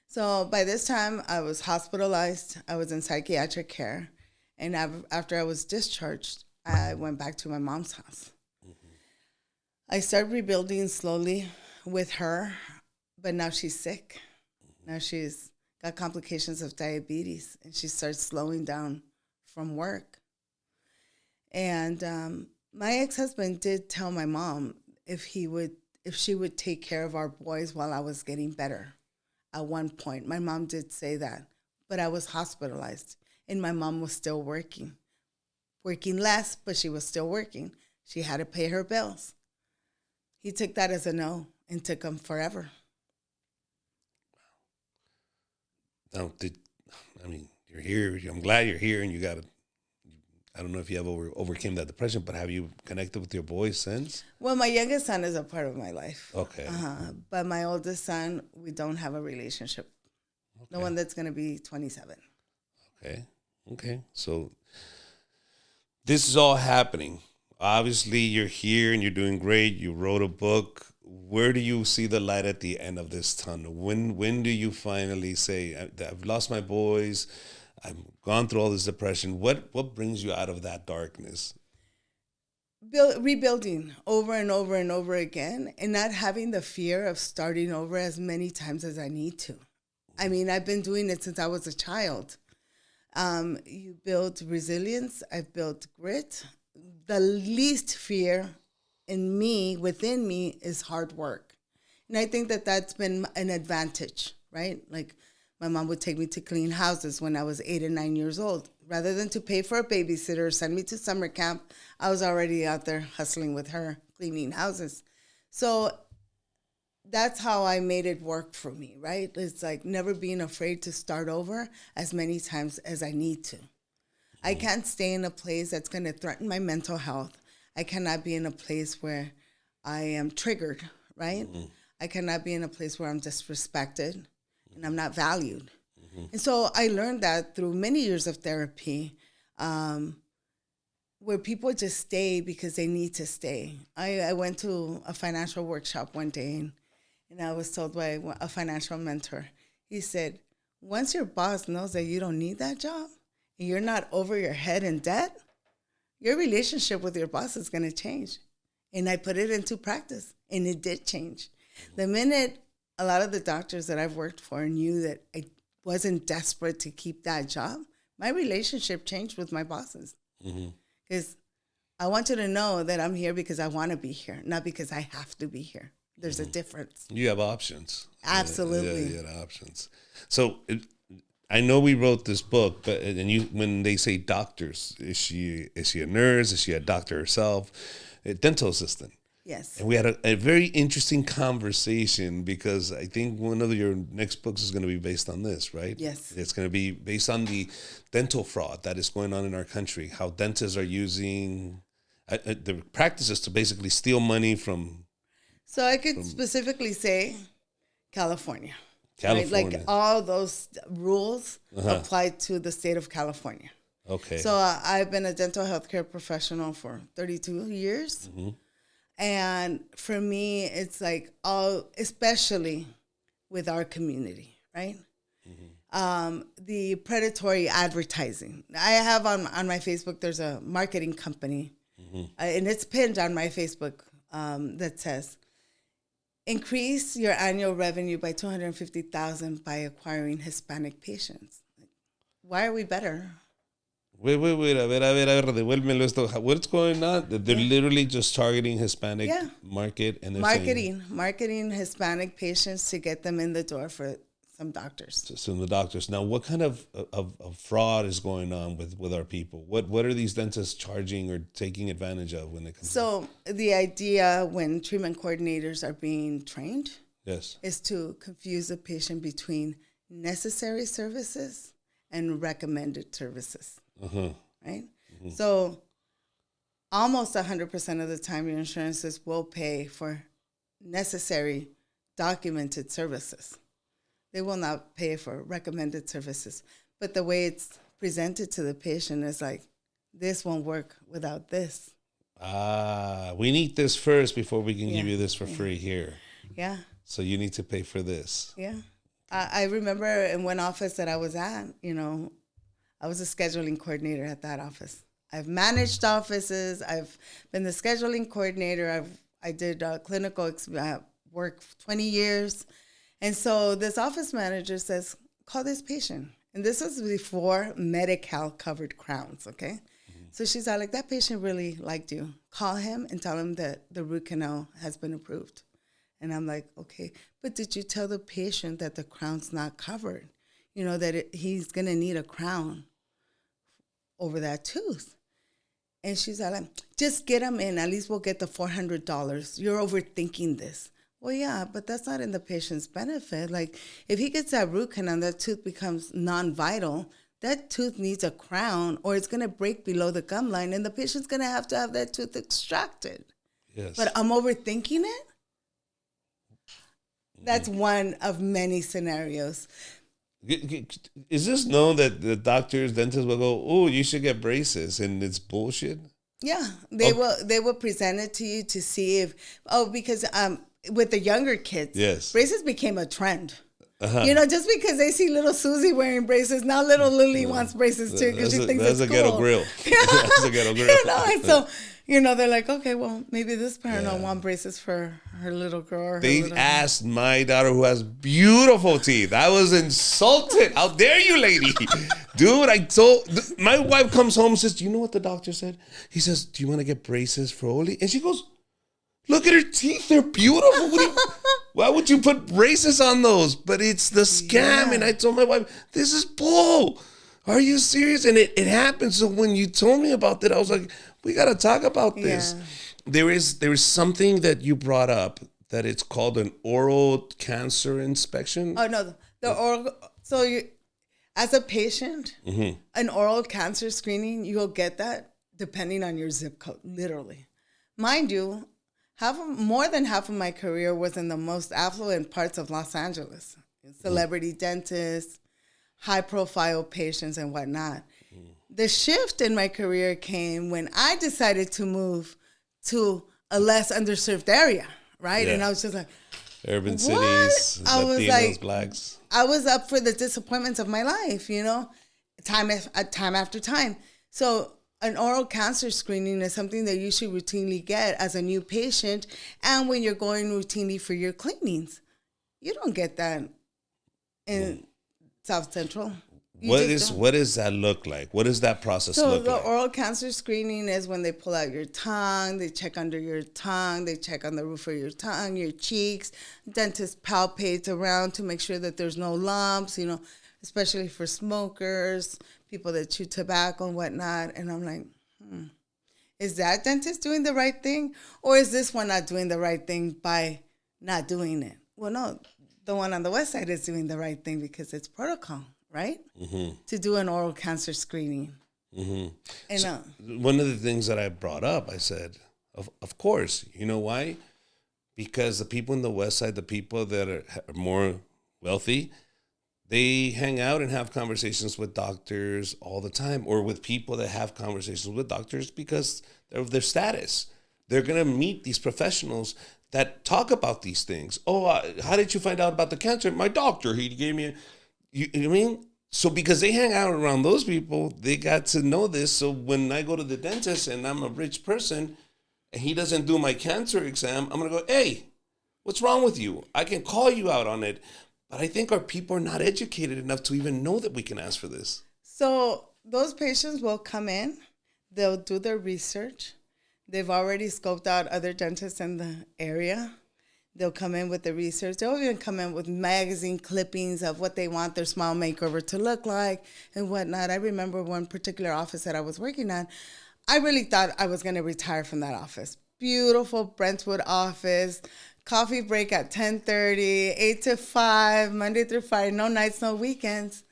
So by this time, I was hospitalized. I was in psychiatric care. And after I was discharged, I went back to my mom's house. Mm-hmm. I started rebuilding slowly with her, but now she's sick. Mm-hmm. Now she's got complications of diabetes, and she starts slowing down from work. And my ex-husband did tell my mom if she would take care of our boys while I was getting better. At one point, my mom did say that, but I was hospitalized, and my mom was still working less, but she was still working. She had to pay her bills. He took that as a no, and took them forever. Now, you're here. I'm glad you're here, and you got to. I don't know if you have overcame that depression, but have you connected with your boys since? Well, my youngest son is a part of my life. Okay. But my oldest son, we don't have a relationship. Okay. The one that's going to be 27. Okay. So this is all happening. Obviously, you're here and you're doing great. You wrote a book. Where do you see the light at the end of this tunnel? When do you finally say, I've lost my boys, I've gone through all this depression? What brings you out of that darkness? Rebuilding over and over and over again, and not having the fear of starting over as many times as I need to. I mean, I've been doing it since I was a child. You build resilience. I've built grit. The least fear within me, is hard work. And I think that that's been an advantage, right? Like, my mom would take me to clean houses when I was 8 and 9 years old. Rather than to pay for a babysitter or send me to summer camp, I was already out there hustling with her, cleaning houses. So that's how I made it work for me, right? It's like never being afraid to start over as many times as I need to. I can't stay in a place that's going to threaten my mental health. I cannot be in a place where I am triggered, right? I cannot be in a place where I'm disrespected and I'm not valued. And so I learned that through many years of therapy, where people just stay because they need to stay. I went to a financial workshop one day, and I was told by a financial mentor, he said, once your boss knows that you don't need that job, and you're not over your head in debt, your relationship with your boss is going to change. And I put it into practice, and it did change. The minute a lot of the doctors that I've worked for knew that I wasn't desperate to keep that job, my relationship changed with my bosses. Because I want you to know that I'm here because I want to be here, not because I have to be here. There's a difference. You have options. Absolutely. You have options. So I know we wrote this book, but when they say doctors, is she a nurse? Is she a doctor herself? A dental assistant. Yes. And we had a very interesting conversation because I think one of your next books is going to be based on this, right? Yes. It's going to be based on the dental fraud that is going on in our country, how dentists are using the practices to basically steal money from... So I could specifically say California. California. Right? Like all those rules apply to the state of California. Okay. So I've been a dental healthcare professional for 32 years. And for me, it's like especially with our community, right? The predatory advertising. I have on my Facebook, there's a marketing company, and it's pinned on my Facebook that says, increase your annual revenue by $250,000 by acquiring Hispanic patients. Why are we better? Wait, a ver, devuélvemelo esto. What's going on? They're literally just targeting Hispanic market and they're marketing Hispanic patients to get them in the door for some doctors. Some of the doctors. Now, what kind of fraud is going on with our people? What are these dentists charging or taking advantage of when it comes? So the idea when treatment coordinators are being trained, is to confuse a patient between necessary services and recommended services. Right? So almost 100% of the time, your insurances will pay for necessary documented services. They will not pay for recommended services. But the way it's presented to the patient is like, this won't work without this. We need this first before we can give you this for free here. Yeah. So you need to pay for this. Yeah. I remember in one office that I was at, I was a scheduling coordinator at that office. I've managed offices. I've been the scheduling coordinator. I did clinical work for 20 years. And so this office manager says, call this patient. And this was before Medi-Cal covered crowns, okay? So she's all like, that patient really liked you. Call him and tell him that the root canal has been approved. And I'm like, okay, but did you tell the patient that the crown's not covered? That he's going to need a crown over that tooth. And she's like, just get him in. At least we'll get the $400. You're overthinking this. Well, yeah, but that's not in the patient's benefit. Like, if he gets that root canal and that tooth becomes non-vital, that tooth needs a crown or it's going to break below the gum line and the patient's going to have that tooth extracted. Yes. But I'm overthinking it? That's one of many scenarios. Is this known that the doctors, dentists will go, oh, you should get braces, and it's bullshit? Yeah, they will present it to you to see if, because with the younger kids, braces became a trend. Just because they see little Susie wearing braces, now little Lily wants braces too because she thinks it's cool. That's a ghetto grill. That's a ghetto grill. And so, they're like, okay, well, maybe this parent will want braces for her little girl. They asked my daughter who has beautiful teeth. I was insulted. How dare you, lady? Dude, my wife comes home and says, do you know what the doctor said? He says, do you want to get braces for Oli? And she goes, look at her teeth. They're beautiful. Why would you put braces on those? But it's the scam. Yeah. And I told my wife, this is bull. Are you serious? And it happened. So when you told me about that, I was like, we got to talk about this. Yeah. There is something that you brought up that it's called an oral cancer inspection? Oh, no. The oral... So you, as a patient, an oral cancer screening, you'll get that depending on your zip code, literally. Mind you, more than half of my career was in the most affluent parts of Los Angeles. Celebrity dentists, high-profile patients, and whatnot. The shift in my career came when I decided to move to a less underserved area, right? Yeah. And I was just like, urban cities, I Latinos, was like, blacks. I was up for the disappointments of my life, you know, time after time. So an oral cancer screening is something that you should routinely get as a new patient, and when you're going routinely for your cleanings. You don't get that in South Central. What does that look like? What does that process look like? So the oral cancer screening is when they pull out your tongue, they check under your tongue, they check on the roof of your tongue, your cheeks. Dentist palpates around to make sure that there's no lumps, you know, especially for smokers, people that chew tobacco and whatnot. And I'm like, is that dentist doing the right thing? Or is this one not doing the right thing by not doing it? Well, no, the one on the west side is doing the right thing because it's protocol. Right? To do an oral cancer screening. And so one of the things that I brought up, I said, of course, you know why? Because the people in the West Side, the people that are more wealthy, they hang out and have conversations with doctors all the time, or with people that have conversations with doctors because of their status. They're going to meet these professionals that talk about these things. Oh, how did you find out about the cancer? My doctor, he gave me You know what I mean? So because they hang out around those people, they got to know this. So when I go to the dentist and I'm a rich person and he doesn't do my cancer exam, I'm going to go, hey, what's wrong with you? I can call you out on it. But I think our people are not educated enough to even know that we can ask for this. So those patients will come in. They'll do their research. They've already scoped out other dentists in the area. They'll come in with the research. They'll even come in with magazine clippings of what they want their smile makeover to look like and whatnot. I remember one particular office that I was working on. I really thought I was going to retire from that office. Beautiful Brentwood office, coffee break at 10:30, 8 to 5, Monday through Friday, no nights, no weekends.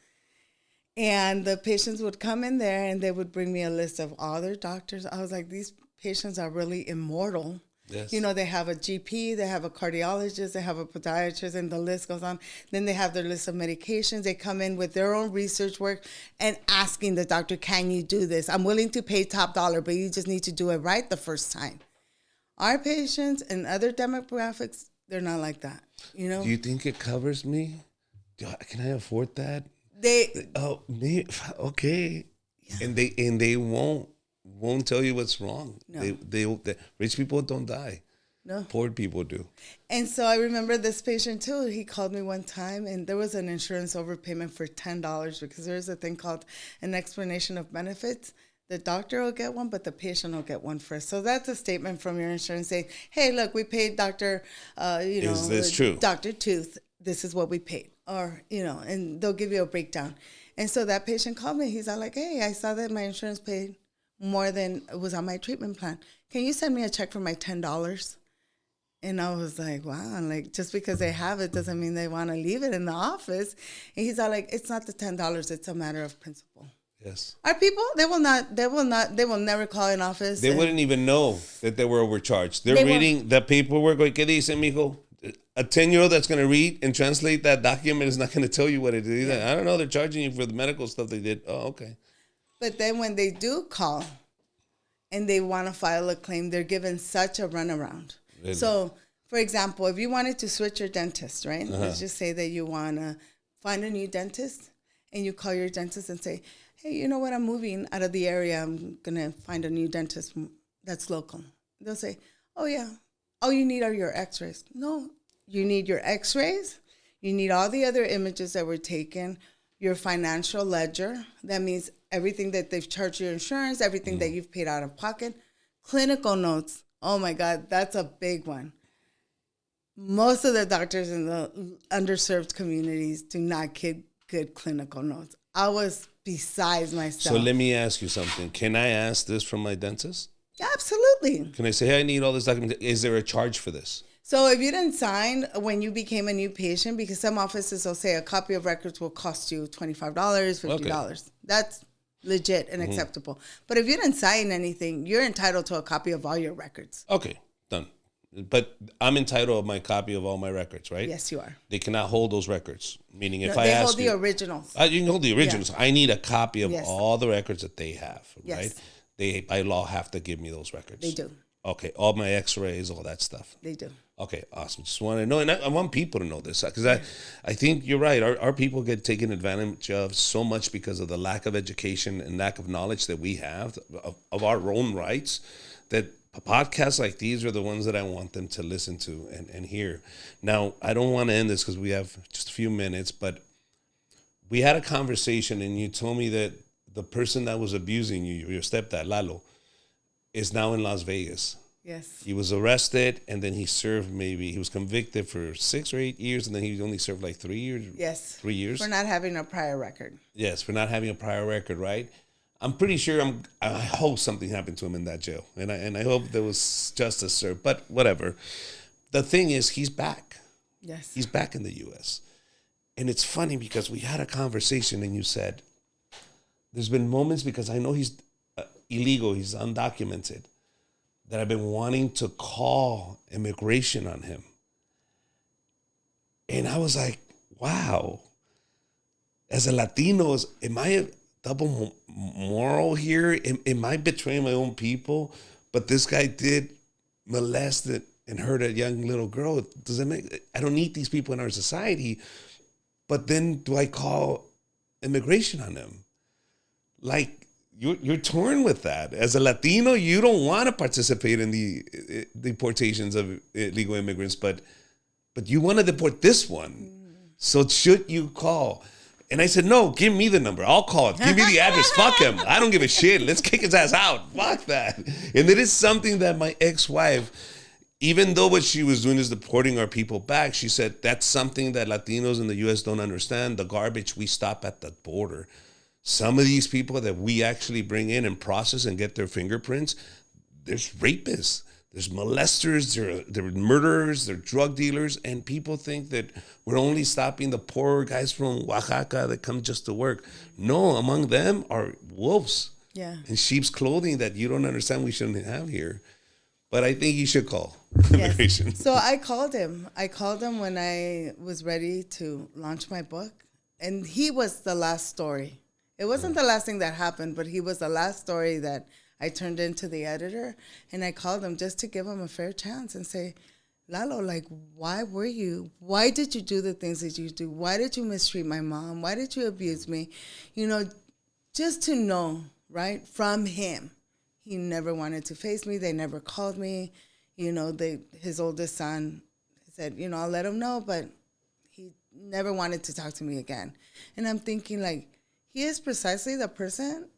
And the patients would come in there and they would bring me a list of all their doctors. I was like, these patients are really immortal. Yes. You know, they have a GP, they have a cardiologist, they have a podiatrist, and the list goes on. Then they have their list of medications. They come in with their own research work and asking the doctor, can you do this? I'm willing to pay top dollar, but you just need to do it right the first time. Our patients and other demographics, they're not like that, you know? Do you think it covers me? Can I afford that? Me? Okay. Yeah. And they won't tell you what's wrong. No. They rich people don't die. No. Poor people do. And so I remember this patient too. He called me one time and there was an insurance overpayment for $10 because there's a thing called an explanation of benefits. The doctor will get one, but the patient will get one first. So that's a statement from your insurance saying, hey, look, we paid Dr. Is this true? Dr. Tooth. This is what we paid. Or, you know, and they'll give you a breakdown. And so that patient called me. He's all like, hey, I saw that my insurance paid more than was on my treatment plan. Can you send me a check for my $10? And I was like, wow, and like just because they have it doesn't mean they want to leave it in the office. And he's all like, it's not the $10, it's a matter of principle. Yes. Our people, they will never call an office. They wouldn't even know that they were overcharged. They're reading the paperwork. ¿Qué dice, mijo? A 10-year-old that's going to read and translate that document is not going to tell you what it is. Yeah. I don't know. They're charging you for the medical stuff they did. Oh, okay. But then when they do call and they want to file a claim, they're given such a runaround. Really? So, for example, if you wanted to switch your dentist, right? Let's just say that you want to find a new dentist and you call your dentist and say, hey, you know what? I'm moving out of the area. I'm going to find a new dentist that's local. They'll say, oh, yeah. All you need are your x-rays. No, you need your x-rays. You need all the other images that were taken, your financial ledger. That means everything that they've charged your insurance, everything that you've paid out of pocket. Clinical notes. Oh, my God, that's a big one. Most of the doctors in the underserved communities do not get good clinical notes. I was besides myself. So let me ask you something. Can I ask this from my dentist? Yeah, absolutely. Can I say, hey, I need all this documentation? Is there a charge for this? So if you didn't sign when you became a new patient, because some offices will say a copy of records will cost you $25, $50. Okay. That's legit and acceptable. But if you didn't sign anything, you're entitled to a copy of all your records. Okay, done. But I'm entitled to my copy of all my records, right? Yes, you are. They cannot hold those records. Meaning, if they hold the originals. You can hold the originals. Yeah. I need a copy of yes. all the records that they have, yes. right? They, by law, have to give me those records. They do. Okay, all my X-rays, all that stuff. They do. Okay, awesome. Just want to know, and I want people to know this, because I think you're right. Our people get taken advantage of so much because of the lack of education and lack of knowledge that we have of our own rights, that podcasts like these are the ones that I want them to listen to and hear. Now, I don't want to end this because we have just a few minutes, but we had a conversation, and you told me that the person that was abusing you, your stepdad, Lalo, is now in Las Vegas. Yes. He was arrested, and then he was convicted for 6 or 8 years, and then he only served like 3 years. Yes. 3 years. For not having a prior record. Yes, for not having a prior record, right? I'm pretty sure I hope something happened to him in that jail. And I hope there was justice served. But whatever. The thing is, he's back. Yes. He's back in the U.S. And it's funny because we had a conversation and you said, there's been moments, because I know he's illegal, he's undocumented, that I've been wanting to call immigration on him. And I was like, wow. As a Latino, am I a double moral here? Am I betraying my own people? But this guy did molest it and hurt a young little girl. I don't need these people in our society. But then do I call immigration on them? Like, you're torn with that. As a Latino, you don't want to participate in the deportations of illegal immigrants, but you want to deport this one. So should you call? And I said, no, give me the number. I'll call it. Give me the address. Fuck him. I don't give a shit. Let's kick his ass out. Fuck that. And it is something that my ex-wife, even though what she was doing is deporting our people back, she said, that's something that Latinos in the U.S. don't understand. The garbage we stop at the border. Some of these people that we actually bring in and process and get their fingerprints, there's rapists. There's molesters, they're murderers, they're drug dealers, and people think that we're only stopping the poor guys from Oaxaca that come just to work. No, among them are wolves in sheep's clothing that you don't understand we shouldn't have here. But I think you should call immigration. Yes. So I called him. I called him when I was ready to launch my book, and he was the last story. It wasn't the last thing that happened, but he was the last story that I turned into the editor, and I called him just to give him a fair chance and say, Lalo, like, why did you do the things that you do? Why did you mistreat my mom? Why did you abuse me? You know, just to know, right, from him. He never wanted to face me. They never called me. You know, his oldest son said, you know, I'll let him know, but he never wanted to talk to me again. And I'm thinking, like, he is precisely the person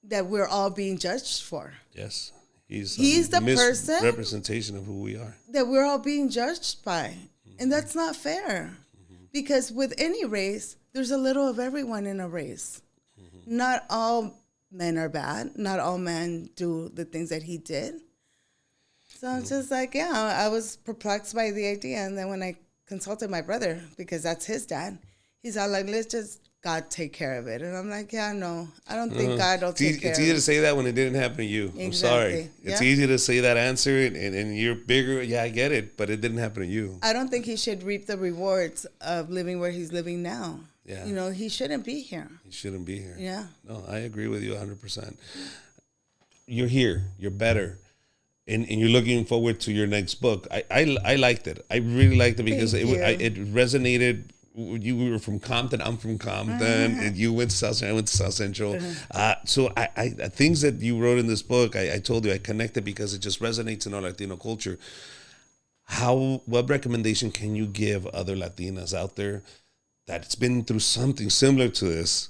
that we're all being judged for. Yes. He's the person representation of who we are. That we're all being judged by. Mm-hmm. And that's not fair. Mm-hmm. Because with any race, there's a little of everyone in a race. Mm-hmm. Not all men are bad. Not all men do the things that he did. So I'm just like, I was perplexed by the idea. And then when I consulted my brother, because that's his dad, he's all like, let's just God take care of it. And I'm like, no, I don't think God will take care of it. It's easy to say that when it didn't happen to you. Exactly. I'm sorry. It's easy to say that answer and you're bigger. Yeah, I get it, but it didn't happen to you. I don't think he should reap the rewards of living where he's living now. Yeah. You know, he shouldn't be here. He shouldn't be here. Yeah. No, I agree with you 100%. You're here. You're better. And you're looking forward to your next book. I liked it. I really liked it because it resonated. You were from Compton, I'm from Compton, and you went to South Central, I went to South Central. So I things that you wrote in this book, I told you I connected because it just resonates in our Latino culture. What recommendation can you give other Latinas out there that's been through something similar to this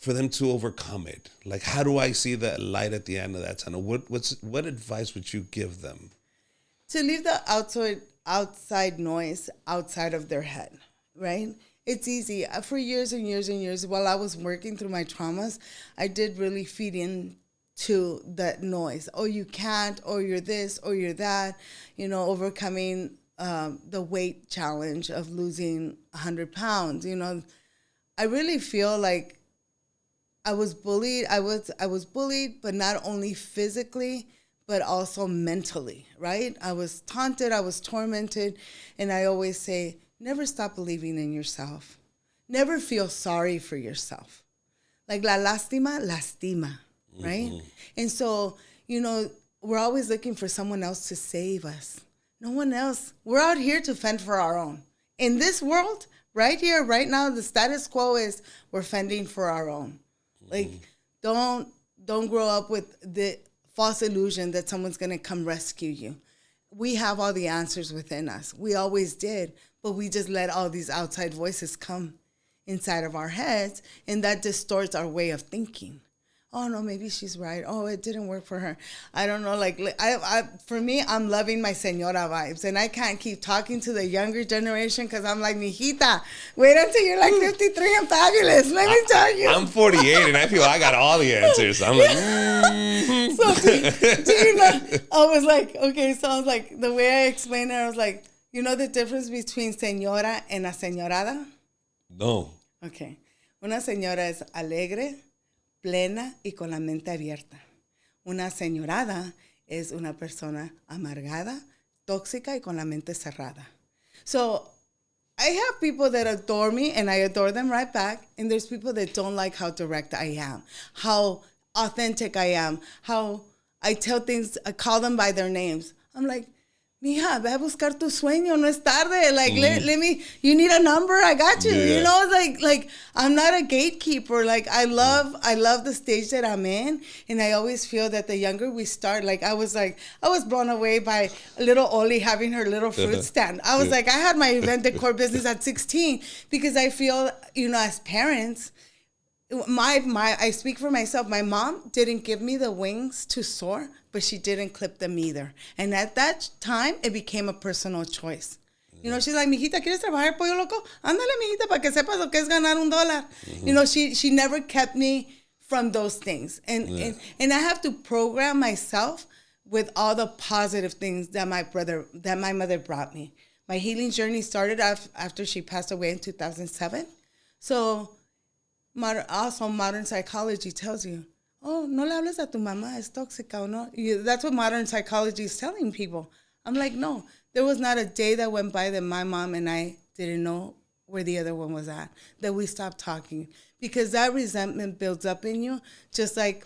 for them to overcome it? Like, how do I see that light at the end of that tunnel? What advice would you give them? To leave the outside noise outside of their head. Right? It's easy. For years and years and years, while I was working through my traumas, I did really feed in to that noise. Oh, you can't, or you're this, or you're that, overcoming the weight challenge of losing 100 pounds. I really feel like I was bullied. I was bullied, but not only physically, but also mentally, right? I was taunted, I was tormented, and I always say, never stop believing in yourself. Never feel sorry for yourself. Like la lástima, lastima, right? Mm-hmm. And so, we're always looking for someone else to save us. No one else. We're out here to fend for our own. In this world, right here, right now, the status quo is we're fending for our own. Like, don't grow up with the false illusion that someone's going to come rescue you. We have all the answers within us. We always did, but we just let all these outside voices come inside of our heads, and that distorts our way of thinking. Oh, no, maybe she's right. Oh, it didn't work for her. I don't know. Like, for me, I'm loving my señora vibes, and I can't keep talking to the younger generation because I'm like, mijita, wait until you're like 53 and fabulous. Let me tell you. I'm 48, and I feel I got all the answers. I'm like, So, do you know, I was like, the way I explained it, I was like, the difference between señora and a señorada? No. Okay. Una señora es alegre, plena y con la mente abierta. Una señorada es una persona amargada, tóxica y con la mente cerrada. So I have people that adore me and I adore them right back. And there's people that don't like how direct I am, how authentic I am, how I tell things, I call them by their names. I'm like, mija, ve a buscar tu sueño, no es tarde. Like, let me, you need a number, I got you. Yeah. Like I'm not a gatekeeper. Like, I love the stage that I'm in. And I always feel that the younger we start, like I was blown away by little Oli having her little fruit stand. I was like, I had my event decor business at 16 because I feel, as parents, I speak for myself. My mom didn't give me the wings to soar, but she didn't clip them either. And at that time, it became a personal choice. She's like, mijita, ¿quieres trabajar pollo loco? Ándale, mijita, para que sepas lo que es ganar $1. Mm-hmm. She never kept me from those things. And I have to program myself with all the positive things that my mother brought me. My healing journey started after she passed away in 2007. So modern psychology tells you, oh, no le hables a tu mamá, es tóxica o no. That's what modern psychology is telling people. I'm like, no, there was not a day that went by that my mom and I didn't know where the other one was at, that we stopped talking. Because that resentment builds up in you, just like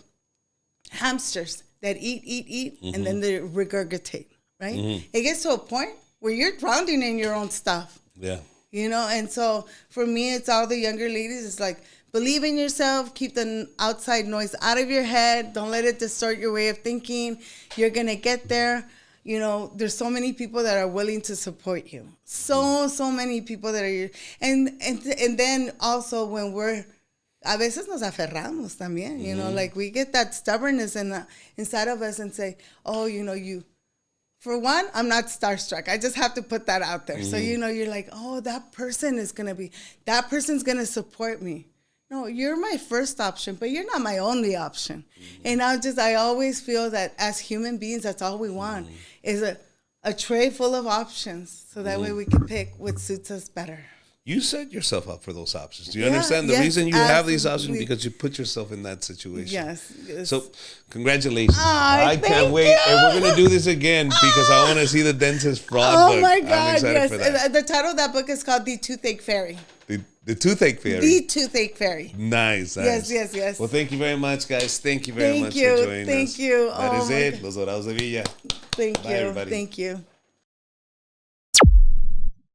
hamsters that eat, mm-hmm. and then they regurgitate, right? Mm-hmm. It gets to a point where you're drowning in your own stuff. Yeah. And so for me, it's all the younger ladies. It's like, believe in yourself. Keep the outside noise out of your head. Don't let it distort your way of thinking. You're going to get there. There's so many people that are willing to support you. So many people that are... And then also when a veces nos aferramos también, mm-hmm. Like we get that stubbornness inside of us and say, oh, you... For one, I'm not starstruck. I just have to put that out there. Mm-hmm. So, you're like, oh, that person's going to support me. No, you're my first option, but you're not my only option. Mm-hmm. And I always feel that as human beings, that's all we want mm-hmm. is a tray full of options. So that mm-hmm. way we can pick what suits us better. You set yourself up for those options. Do you understand? The reason you have these options because you put yourself in that situation. Yes. So, congratulations. I can't wait. And we're going to do this again because I want to see the dentist fraud book. Oh, my God. I'm excited for that. The title of that book is called The Toothache Fairy. The Toothache Fairy. The Toothache Fairy. Nice. Yes. Well, thank you very much, guys. Thank you very much for joining us. Thank you. That is it. Los Dorados de Villa. Thank Bye, you. everybody. Thank you.